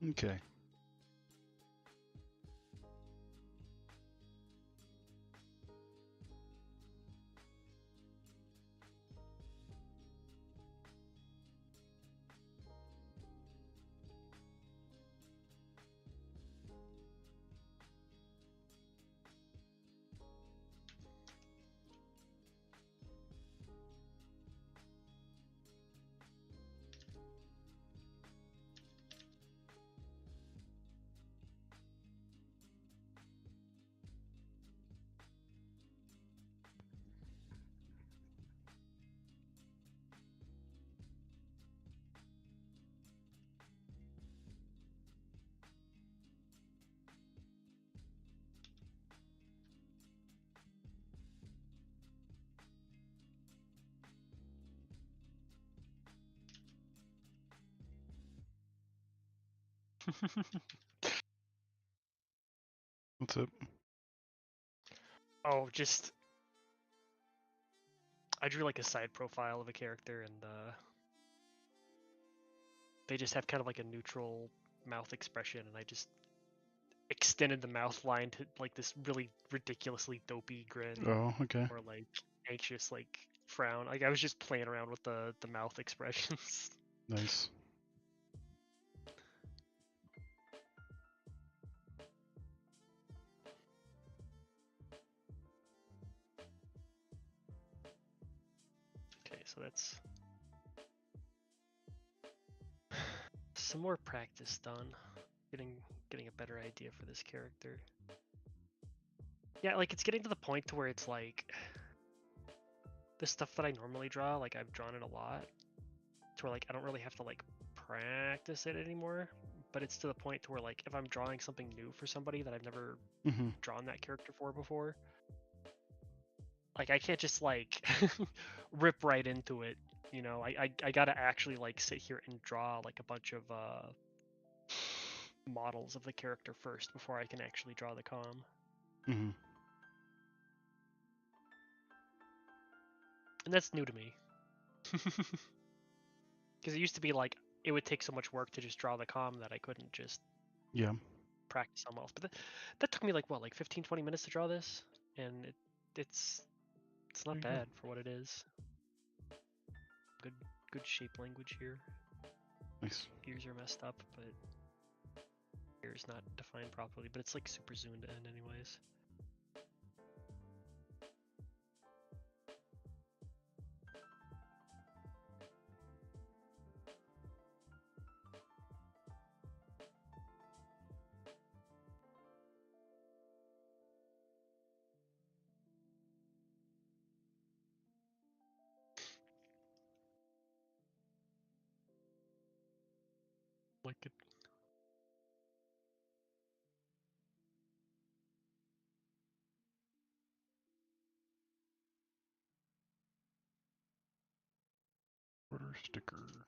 Okay. What's up? Oh, just I drew like a side profile of a character, and they just have kind of like a neutral mouth expression, and I just extended the mouth line to like this really ridiculously dopey grin, Oh, okay. or like anxious like frown. Like I was just playing around with the mouth expressions. Nice. Okay, so that's some more practice done. Getting a better idea for this character. Yeah, like it's getting to the point to where it's like the stuff that I normally draw, like I've drawn it a lot, to where like I don't really have to like practice it anymore. But it's to the point to where like if I'm drawing something new for somebody that I've never Mm-hmm. drawn that character for before, like I can't just like rip right into it. You know, I gotta actually like sit here and draw like a bunch of models of the character first before I can actually draw the comm. Mm-hmm. And that's new to me. Because it used to be like it would take so much work to just draw the comm that I couldn't just Yeah. practice something else. But that took me like what, like 15-20 minutes to draw this, and it's There not you bad for what it is. Good shape language here. go. Nice. Ears are messed up, but ears not defined properly. But it's like super zoomed in anyways. Like it. Order sticker.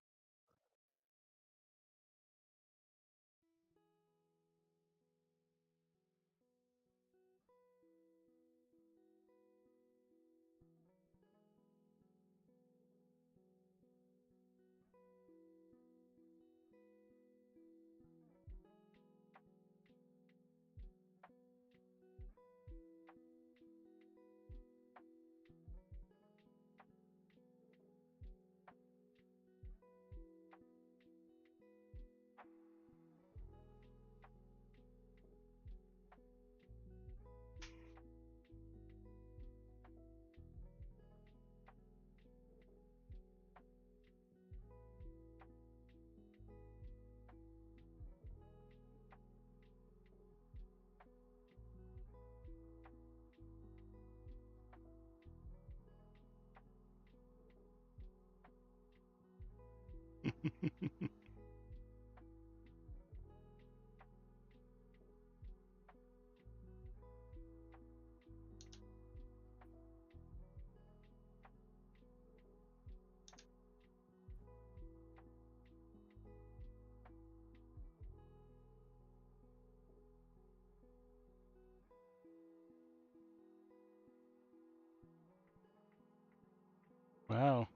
Wow.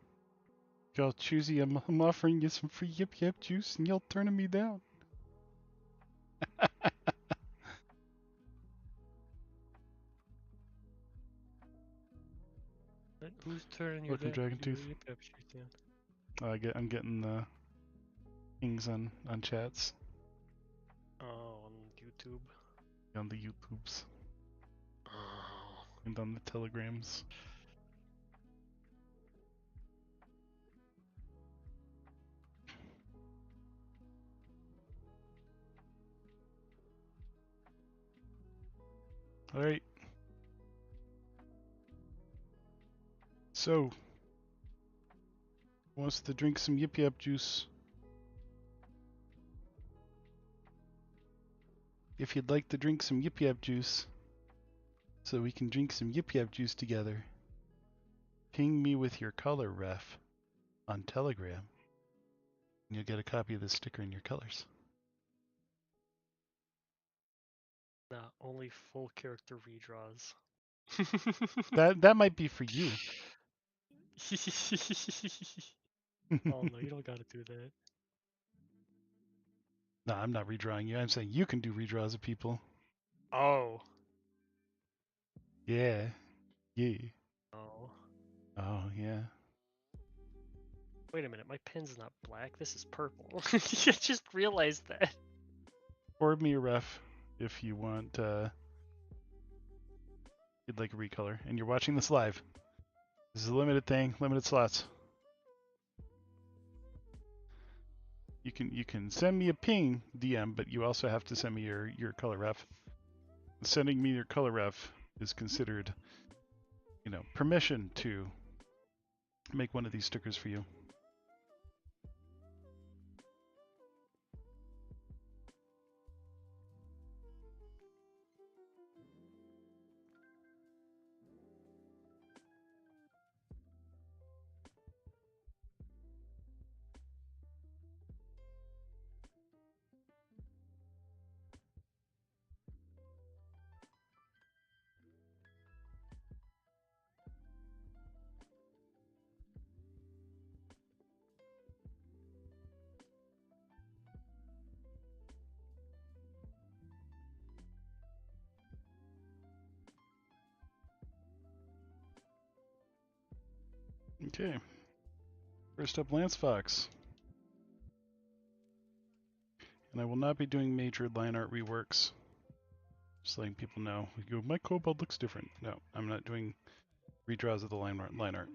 Y'all choosy, I'm offering you some free yip yip juice and y'all turning me down. Who's turning you Welcome, down? Dragon Tooth. I'm getting the things on chats Oh, on YouTube. on the YouTubes Oh. and on the telegrams. All right. So, wants to drink some yip yip juice? If you'd like to drink some yip yip juice, so we can drink some yip yip juice together, ping me with your color ref on Telegram, and you'll get a copy of the sticker in your colors. Nah, only full character redraws. That might be for you. Oh no, you don't gotta do that. No, I'm not redrawing you. I'm saying you can do redraws of people. Oh. Yeah. Yeah. Oh. Oh, yeah. Wait a minute, my pen's not black. This is purple. I just realized that. Forward me a ref if you want. You'd like a recolor, and you're watching this live. This is a limited thing, limited slots. You can send me a ping DM, but you also have to send me your color ref. Sending me your color ref is considered, permission to make one of these stickers for you. Okay. First up, Lance Fox. And I will not be doing major line art reworks. Just letting people know. We go, my kobold looks different. No, I'm not doing redraws of the line art.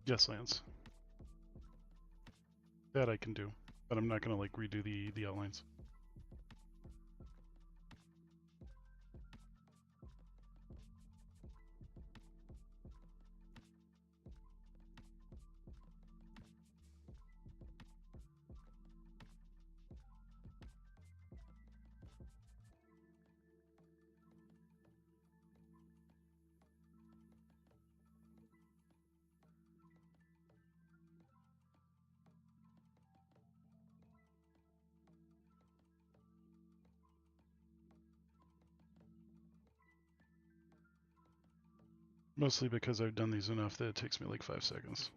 Yes, Lance. That I can do, but I'm not gonna redo the outlines. Mostly because I've done these enough that it takes me 5 seconds.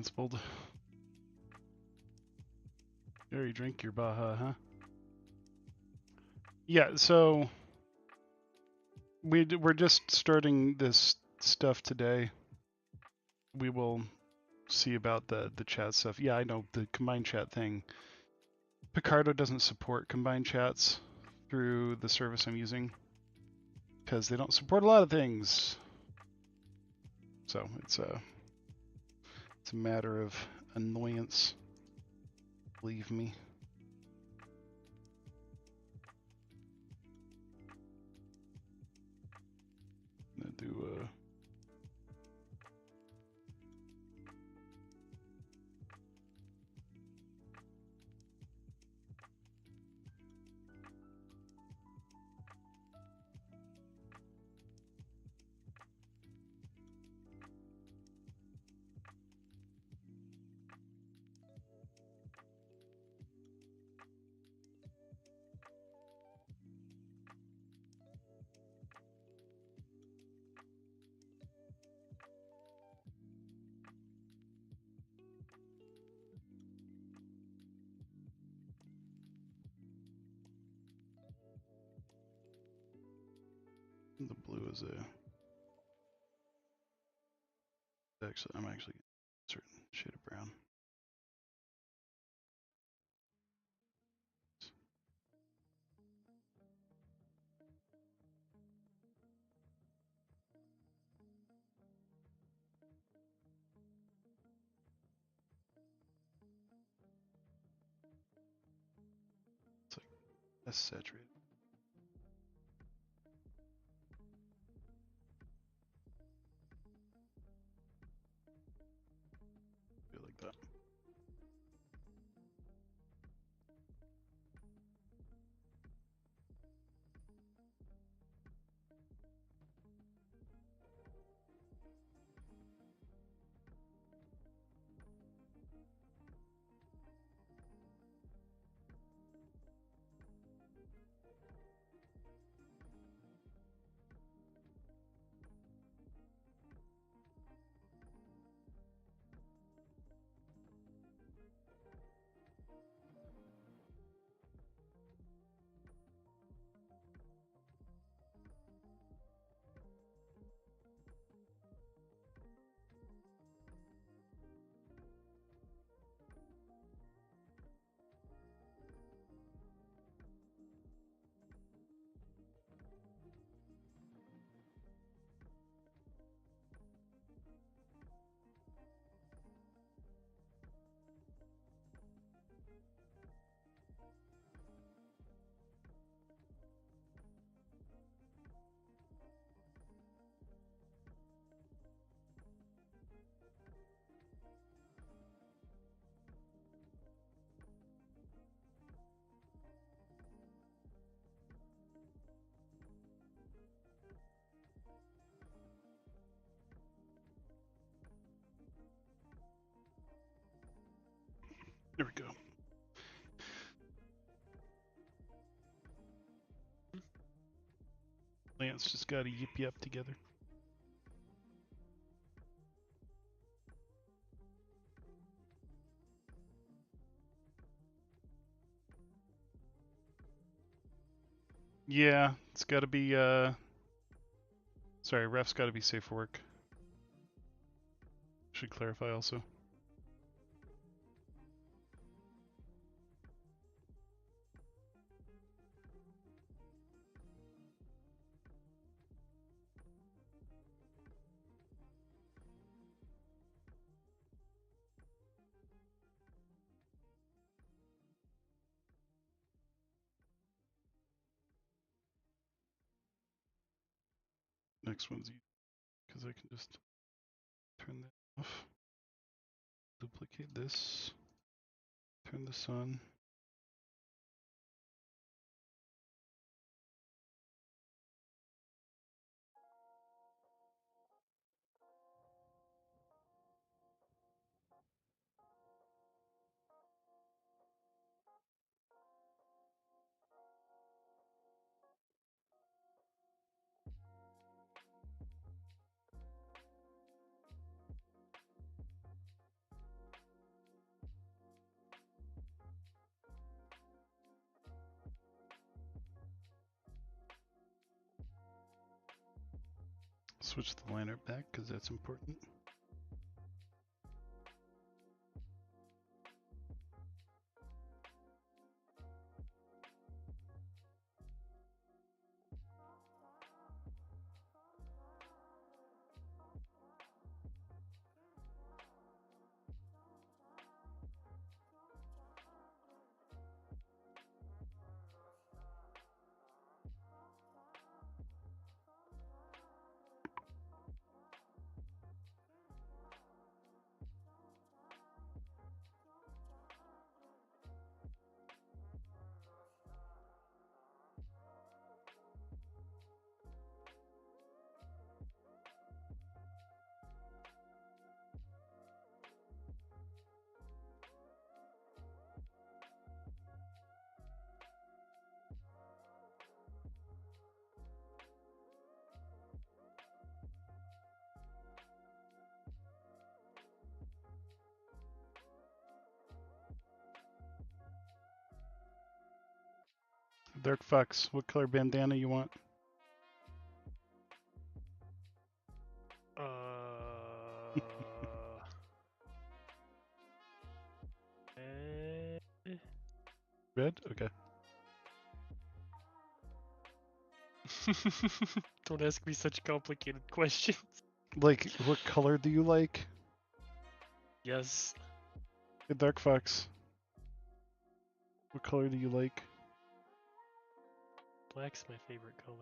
Principled. You already drink your Baja, huh? Yeah, so we're just starting this stuff today. We will see about the chat stuff. Yeah, I know the combined chat thing. Picardo doesn't support combined chats through the service I'm using because they don't support a lot of things. So it's a matter of annoyance. Believe me. I'm gonna do the blue is I'm actually a certain shade of brown. It's like less saturated. Feel like that. There we go. Lance just got a yip yip together. Yeah, it's got to be. Sorry, ref's got to be safe for work. Should clarify also. Next one's easy because I can just turn that off. Duplicate this. Turn this on. Switch the liner back because that's important. Dark Fox, what color bandana you want? Red? Okay. Don't ask me such complicated questions. Like, what color do you like? Yes. Hey, Dark Fox. What color do you like? Black's my favorite color.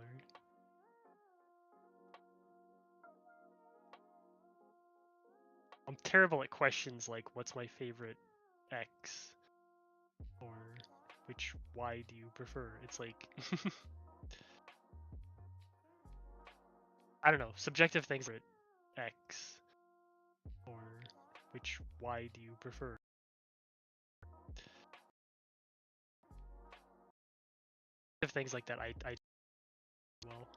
I'm terrible at questions like, what's my favorite X? Or which Y do you prefer? It's like... I don't know, subjective things like X. Or which Y do you prefer? Things like that, I well.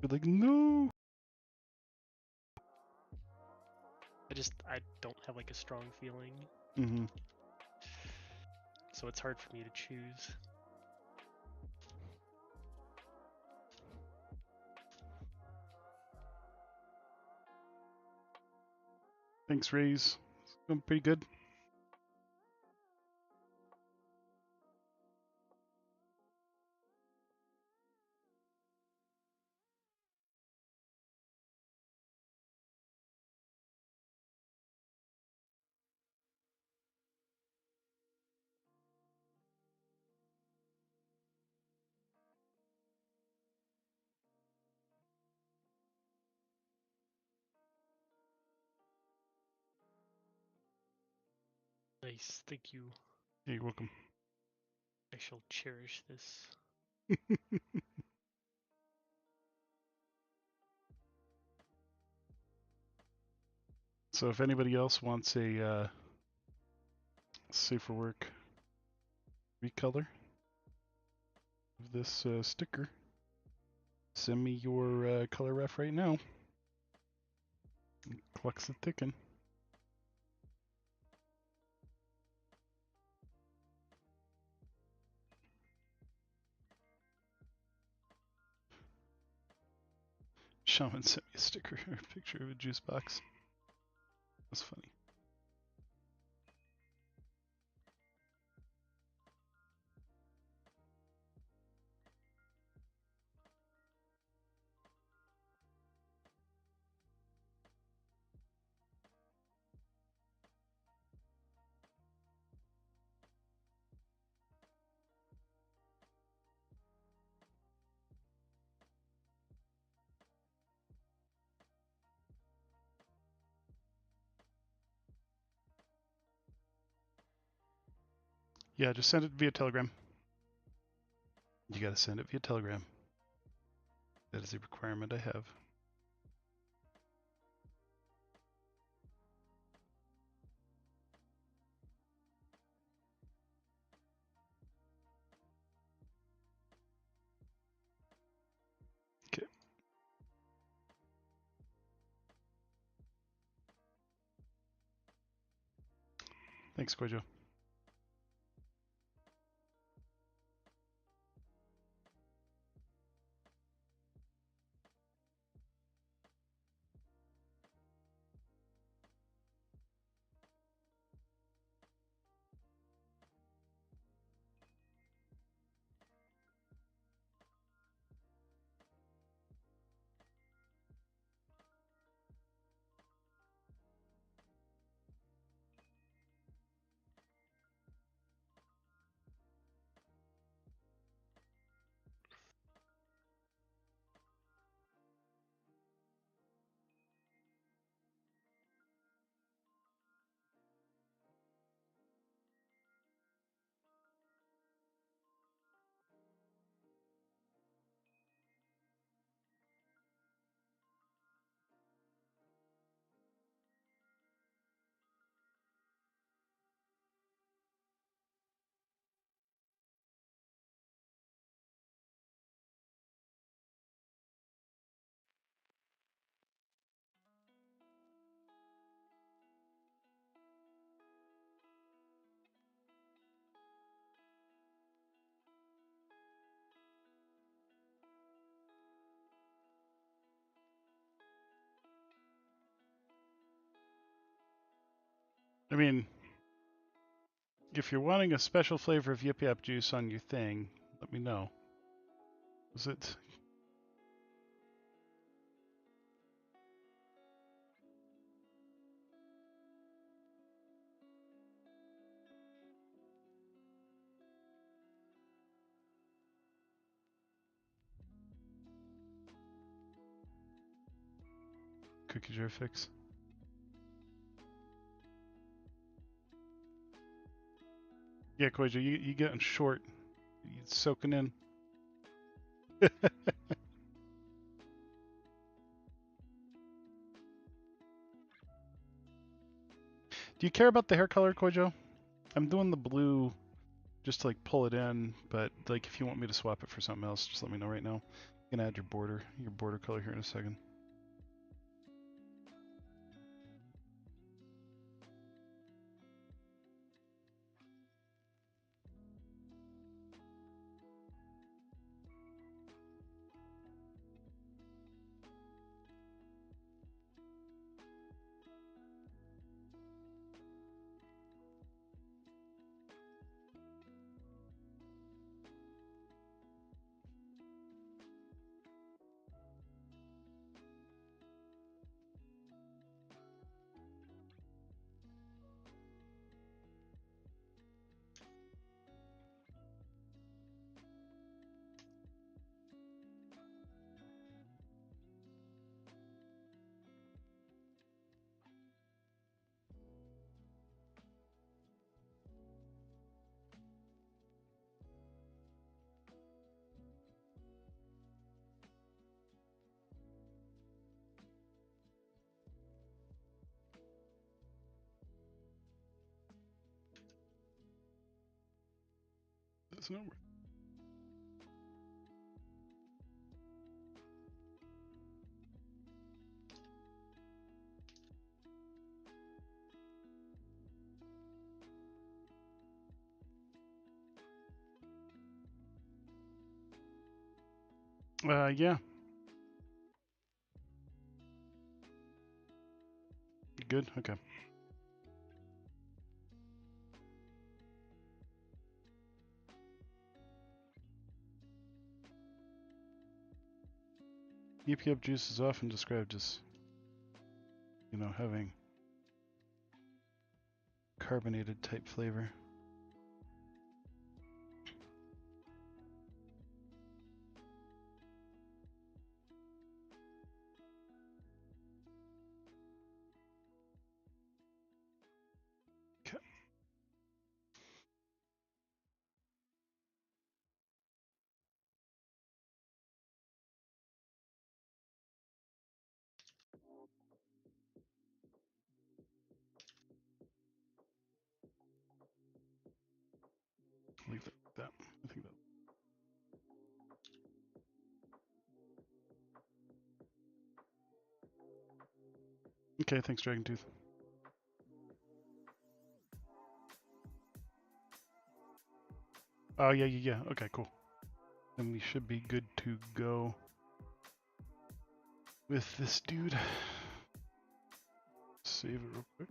You're like, no! I don't have like a strong feeling. Mm-hmm. So it's hard for me to choose. Thanks, Rays. It's going pretty good. Nice, thank you. You're welcome. I shall cherish this. So if anybody else wants a safer work recolor of this sticker, send me your color ref right now. Clock's a ticking. Shaman sent me a sticker or a picture of a juice box. That's funny. Yeah, just send it via Telegram. You gotta send it via Telegram. That is a requirement I have. Okay. Thanks, Kojo. I mean, if you're wanting a special flavor of Yip Yap juice on your thing, let me know. Is it? Cookie jar fix. Yeah, Koijo, you getting short. You soaking in. Do you care about the hair color, Koijo? I'm doing the blue just to like pull it in, but like if you want me to swap it for something else, just let me know right now. You can add your border color here in a second. That's no. Yeah. You good? Okay. EPF juice is often described as, having carbonated type flavor. Okay. Leave it like that. I think that. Okay, thanks, Dragon Tooth. Oh, yeah. Okay, cool. Then we should be good to go with this dude. Save it real quick.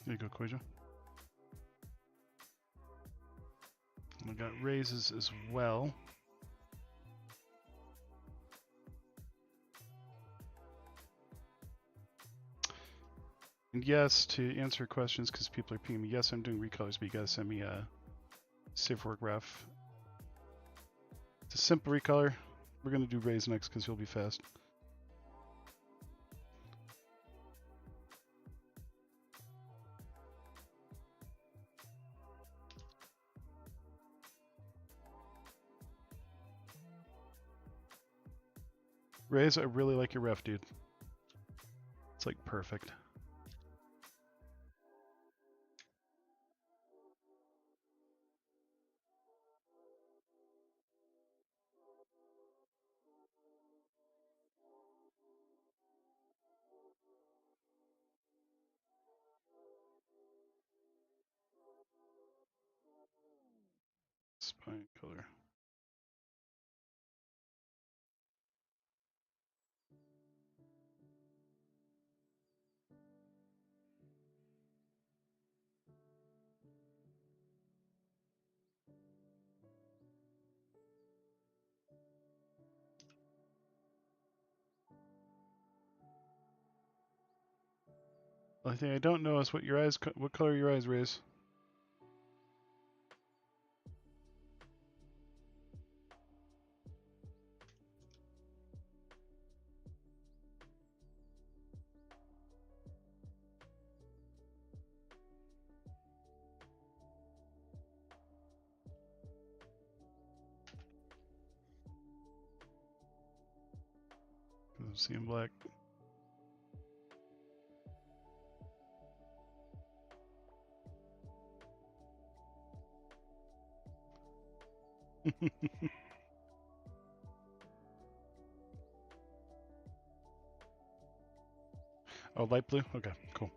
There you go, Koijo. I got raises as well. And yes, to answer questions, because people are pinging me, yes, I'm doing recolors, but you gotta send me a safe work ref. It's a simple recolor. We're gonna do raise next because you'll be fast. Raze, I really like your ref, dude. It's like perfect. Spine color. The only thing I don't know is what color your eyes raise. I'm seeing black. Oh, light blue? Okay, cool.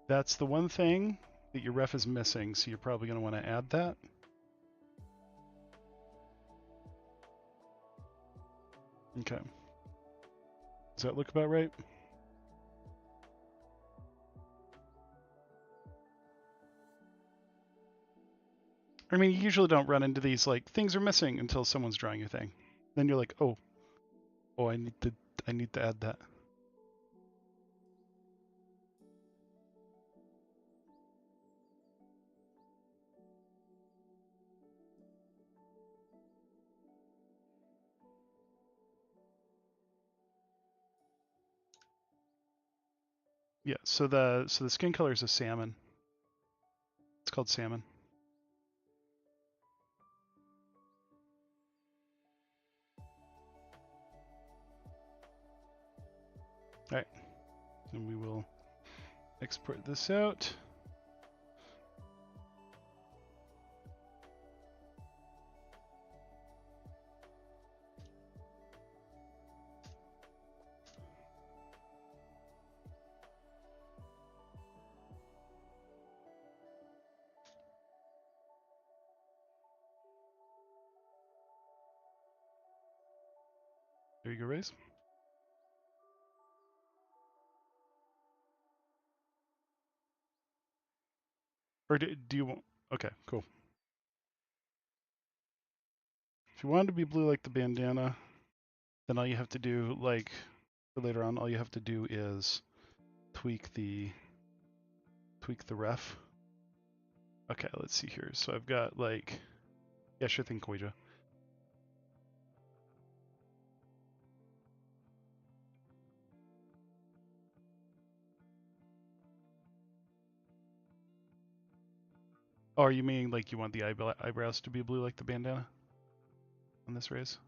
That's the one thing that your ref is missing, so you're probably going to want to add that. Okay. Does that look about right? I mean, you usually don't run into these, like, things are missing until someone's drawing your thing. Then you're like, oh, I need to add that. Yeah, so the skin color is a salmon. It's called salmon. All right, and we will export this out. There you go, Raze. Or do you want? Okay, cool. If you want it to be blue like the bandana, then all you have to do, like, for later on, all you have to do is tweak the ref. Okay, let's see here. So I've got, like, yeah, sure thing, Koija. Oh, are you meaning like you want the eyebrows to be blue like the bandana on this raise?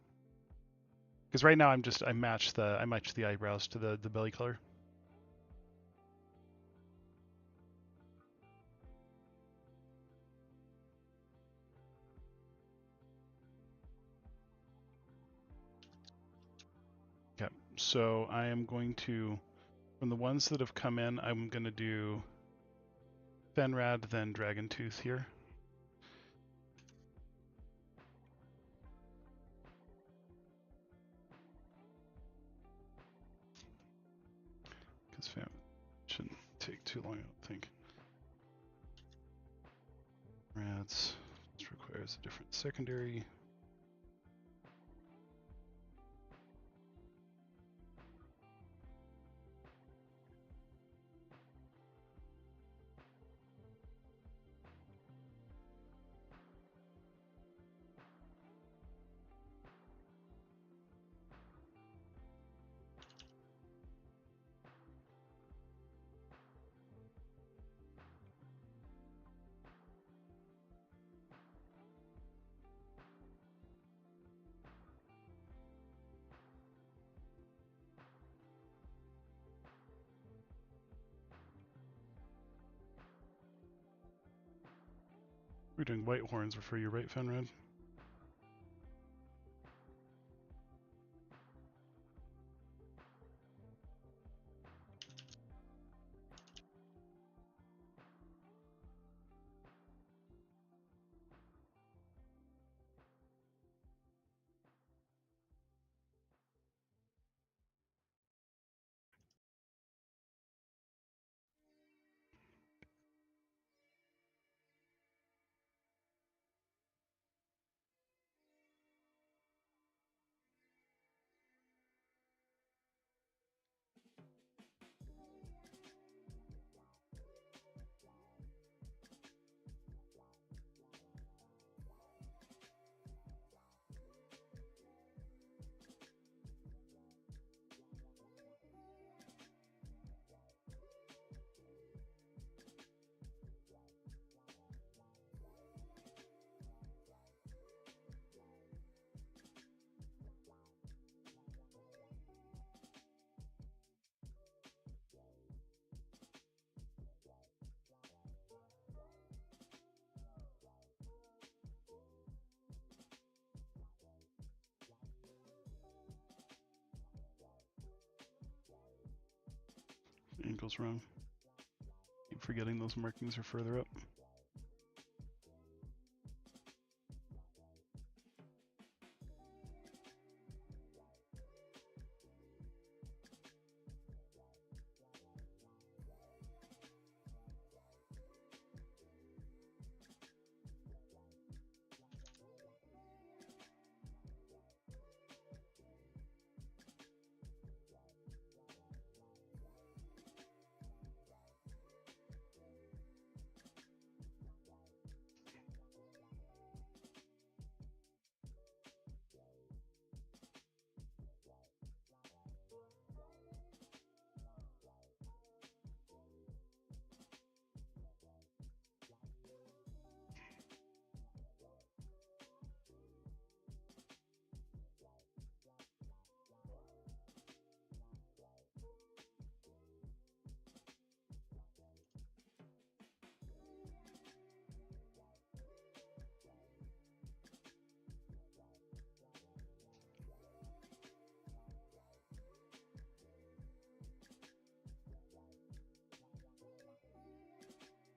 Because right now I match the eyebrows to the belly color. Okay, so I am going to, from the ones that have come in, I'm going to do Fenrad, then Dragon Tooth here. Because shouldn't take too long, I don't think. Rads, this requires a different secondary. We're doing white horns for you, right, Fenred? Angle's wrong. Keep forgetting those markings are further up.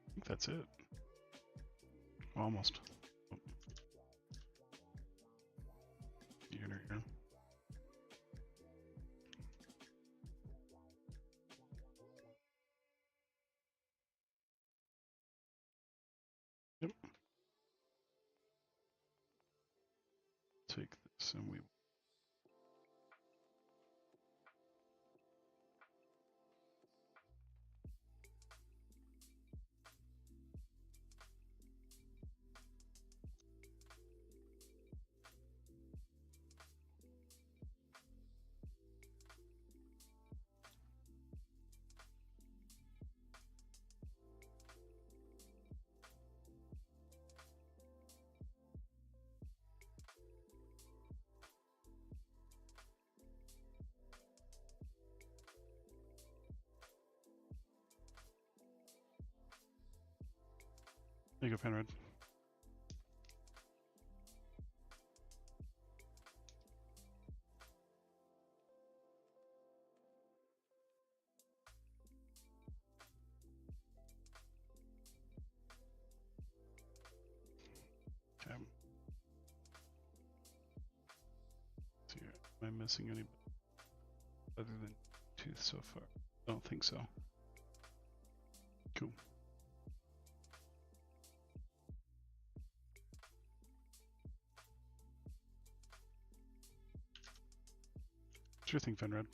I think that's it. Almost. Here. Yep. Take this and we. There you go, Penrod. Okay. Let's see here. Am I missing any other than tooth so far? I don't think so. Cool. Sure thing, Fenred.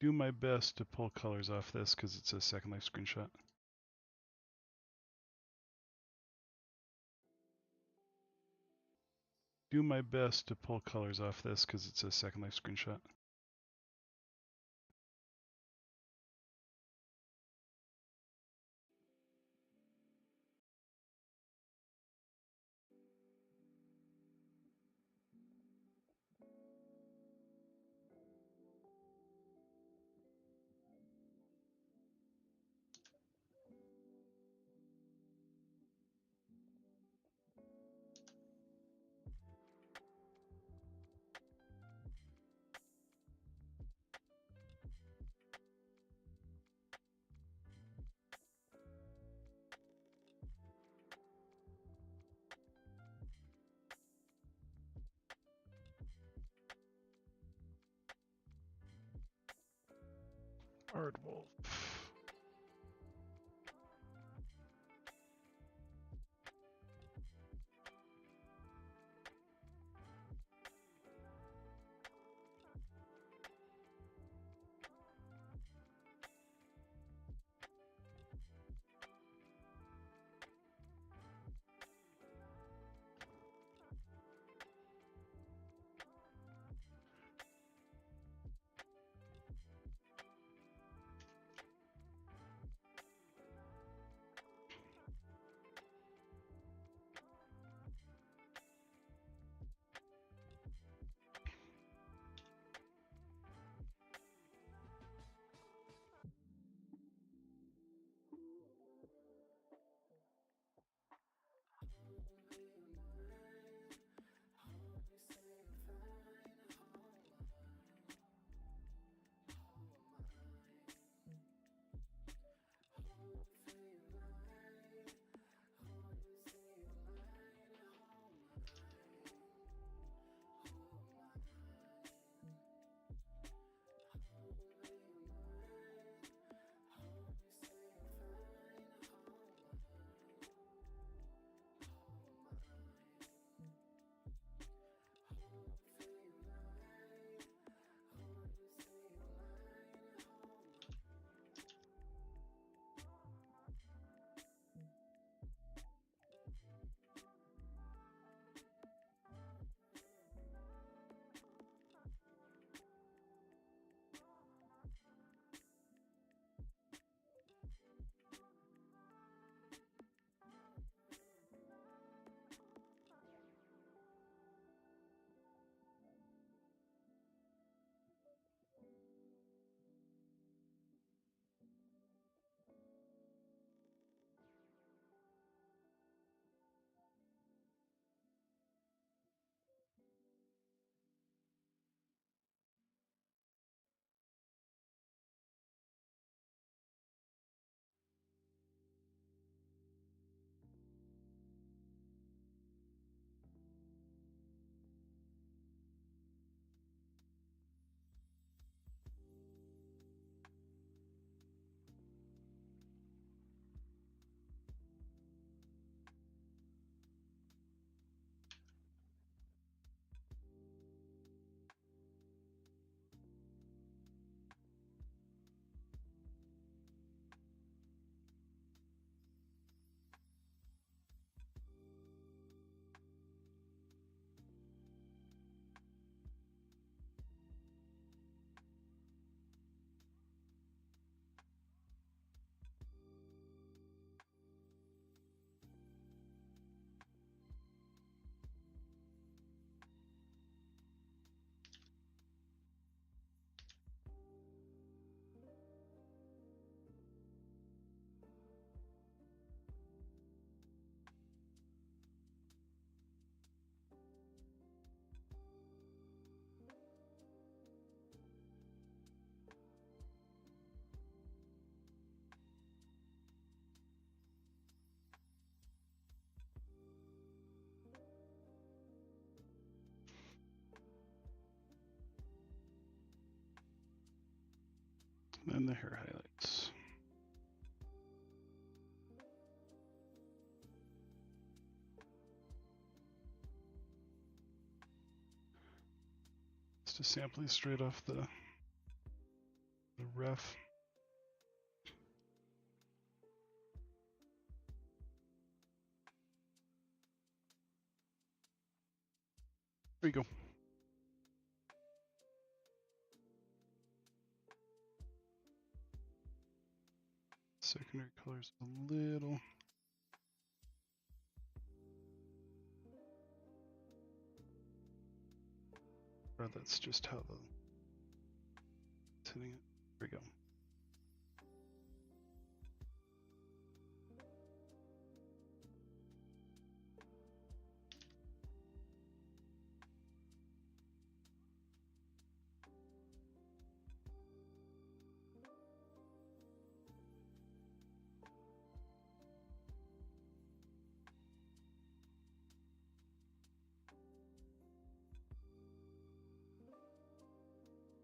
Do my best to pull colors off this because it's a Second Life screenshot. Do my best to pull colors off this because it's a Second Life screenshot. Hard wolf. And the hair highlights. Just a sampling straight off the ref. There you go. Secondary colors a little. Or that's just how the it's hitting it. There we go.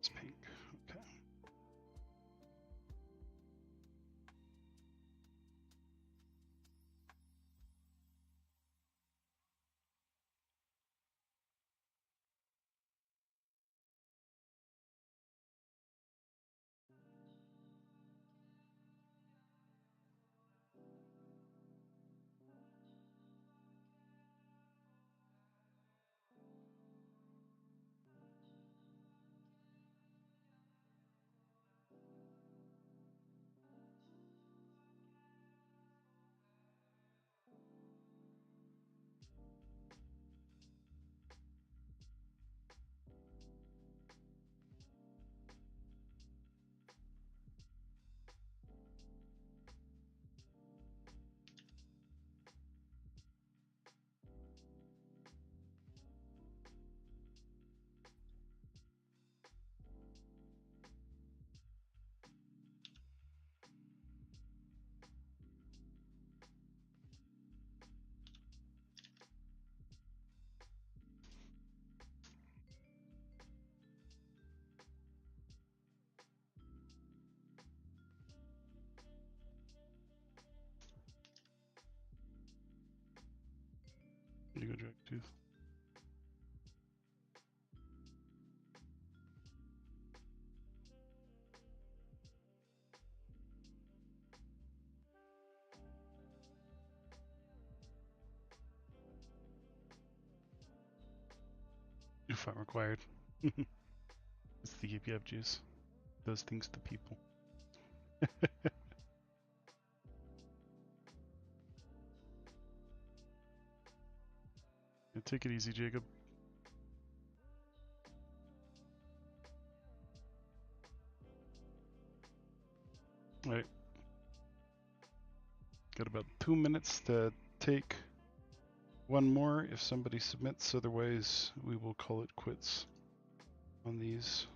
It's pink. Okay. Digo Dracktooth. If I'm required. It's the EPF juice. Does things to people. Yeah, take it easy, Jacob. Alright. Got about 2 minutes to take one more if somebody submits, otherwise we will call it quits on these.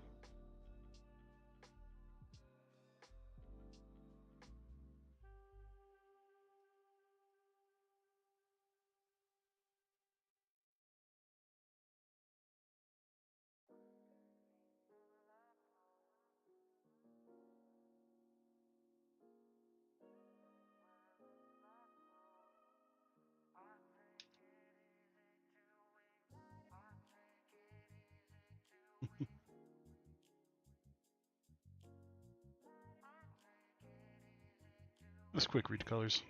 Just quick read colors.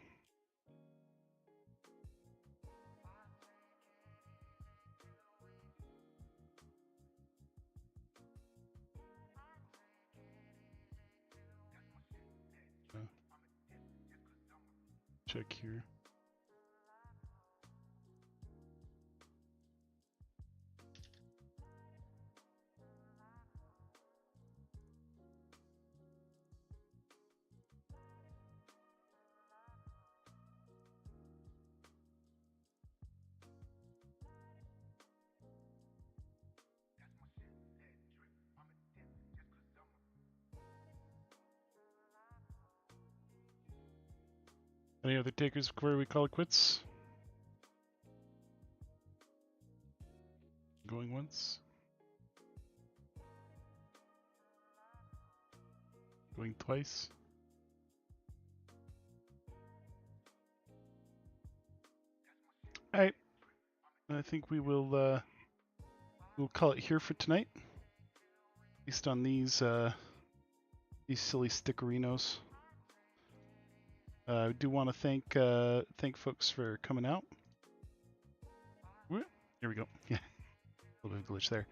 Check here. Any other takers before we call it quits? Going once. Going twice. Alright. I think we will we'll call it here for tonight. At least on these silly stickerinos. I do want to thank folks for coming out. Here we go. Yeah, a little bit of a glitch there.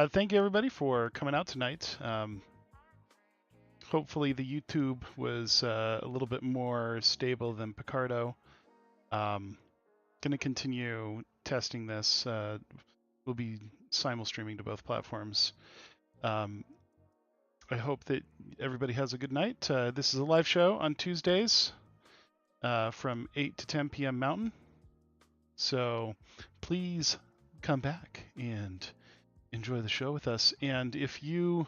Thank you everybody for coming out tonight. Hopefully the YouTube was a little bit more stable than Picardo. Going to continue testing this. We'll be simul streaming to both platforms. I hope that everybody has a good night. This is a live show on Tuesdays from 8 to 10 p.m. Mountain. So please come back and enjoy the show with us. And if you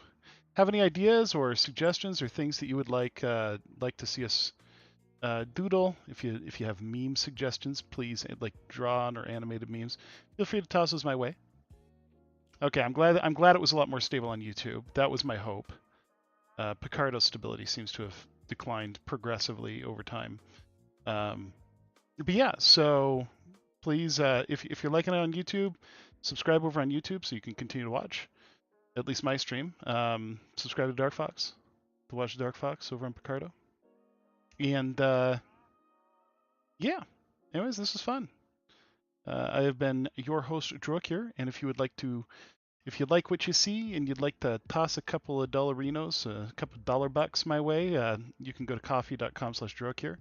have any ideas or suggestions or things that you would like to see us doodle, if you have meme suggestions, please, like drawn or animated memes, feel free to toss those my way. Okay, I'm glad it was a lot more stable on YouTube. That was my hope. Picardo's stability seems to have declined progressively over time. But yeah, so please, if you're liking it on YouTube, subscribe over on YouTube so you can continue to watch at least my stream. Subscribe to Dark Fox to watch Dark Fox over on Picardo. And yeah, anyways, this was fun. I have been your host, Droakir, and if you like what you see and you'd like to toss a couple of dollarinos, a couple of $1 my way, you can go to coffee.com/Droakir.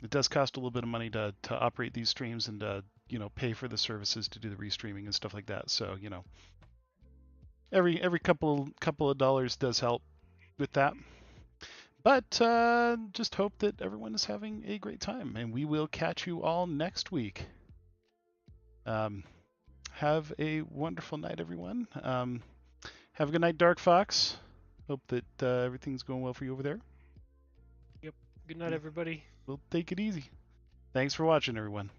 It does cost a little bit of money to operate these streams and pay for the services to do the restreaming and stuff like that. So every couple of dollars does help with that. But just hope that everyone is having a great time, and we will catch you all next week. Have a wonderful night, everyone. Have a good night, Dark Fox. Hope that everything's going well for you over there. Yep. Good night, everybody. We'll take it easy. Thanks for watching, everyone.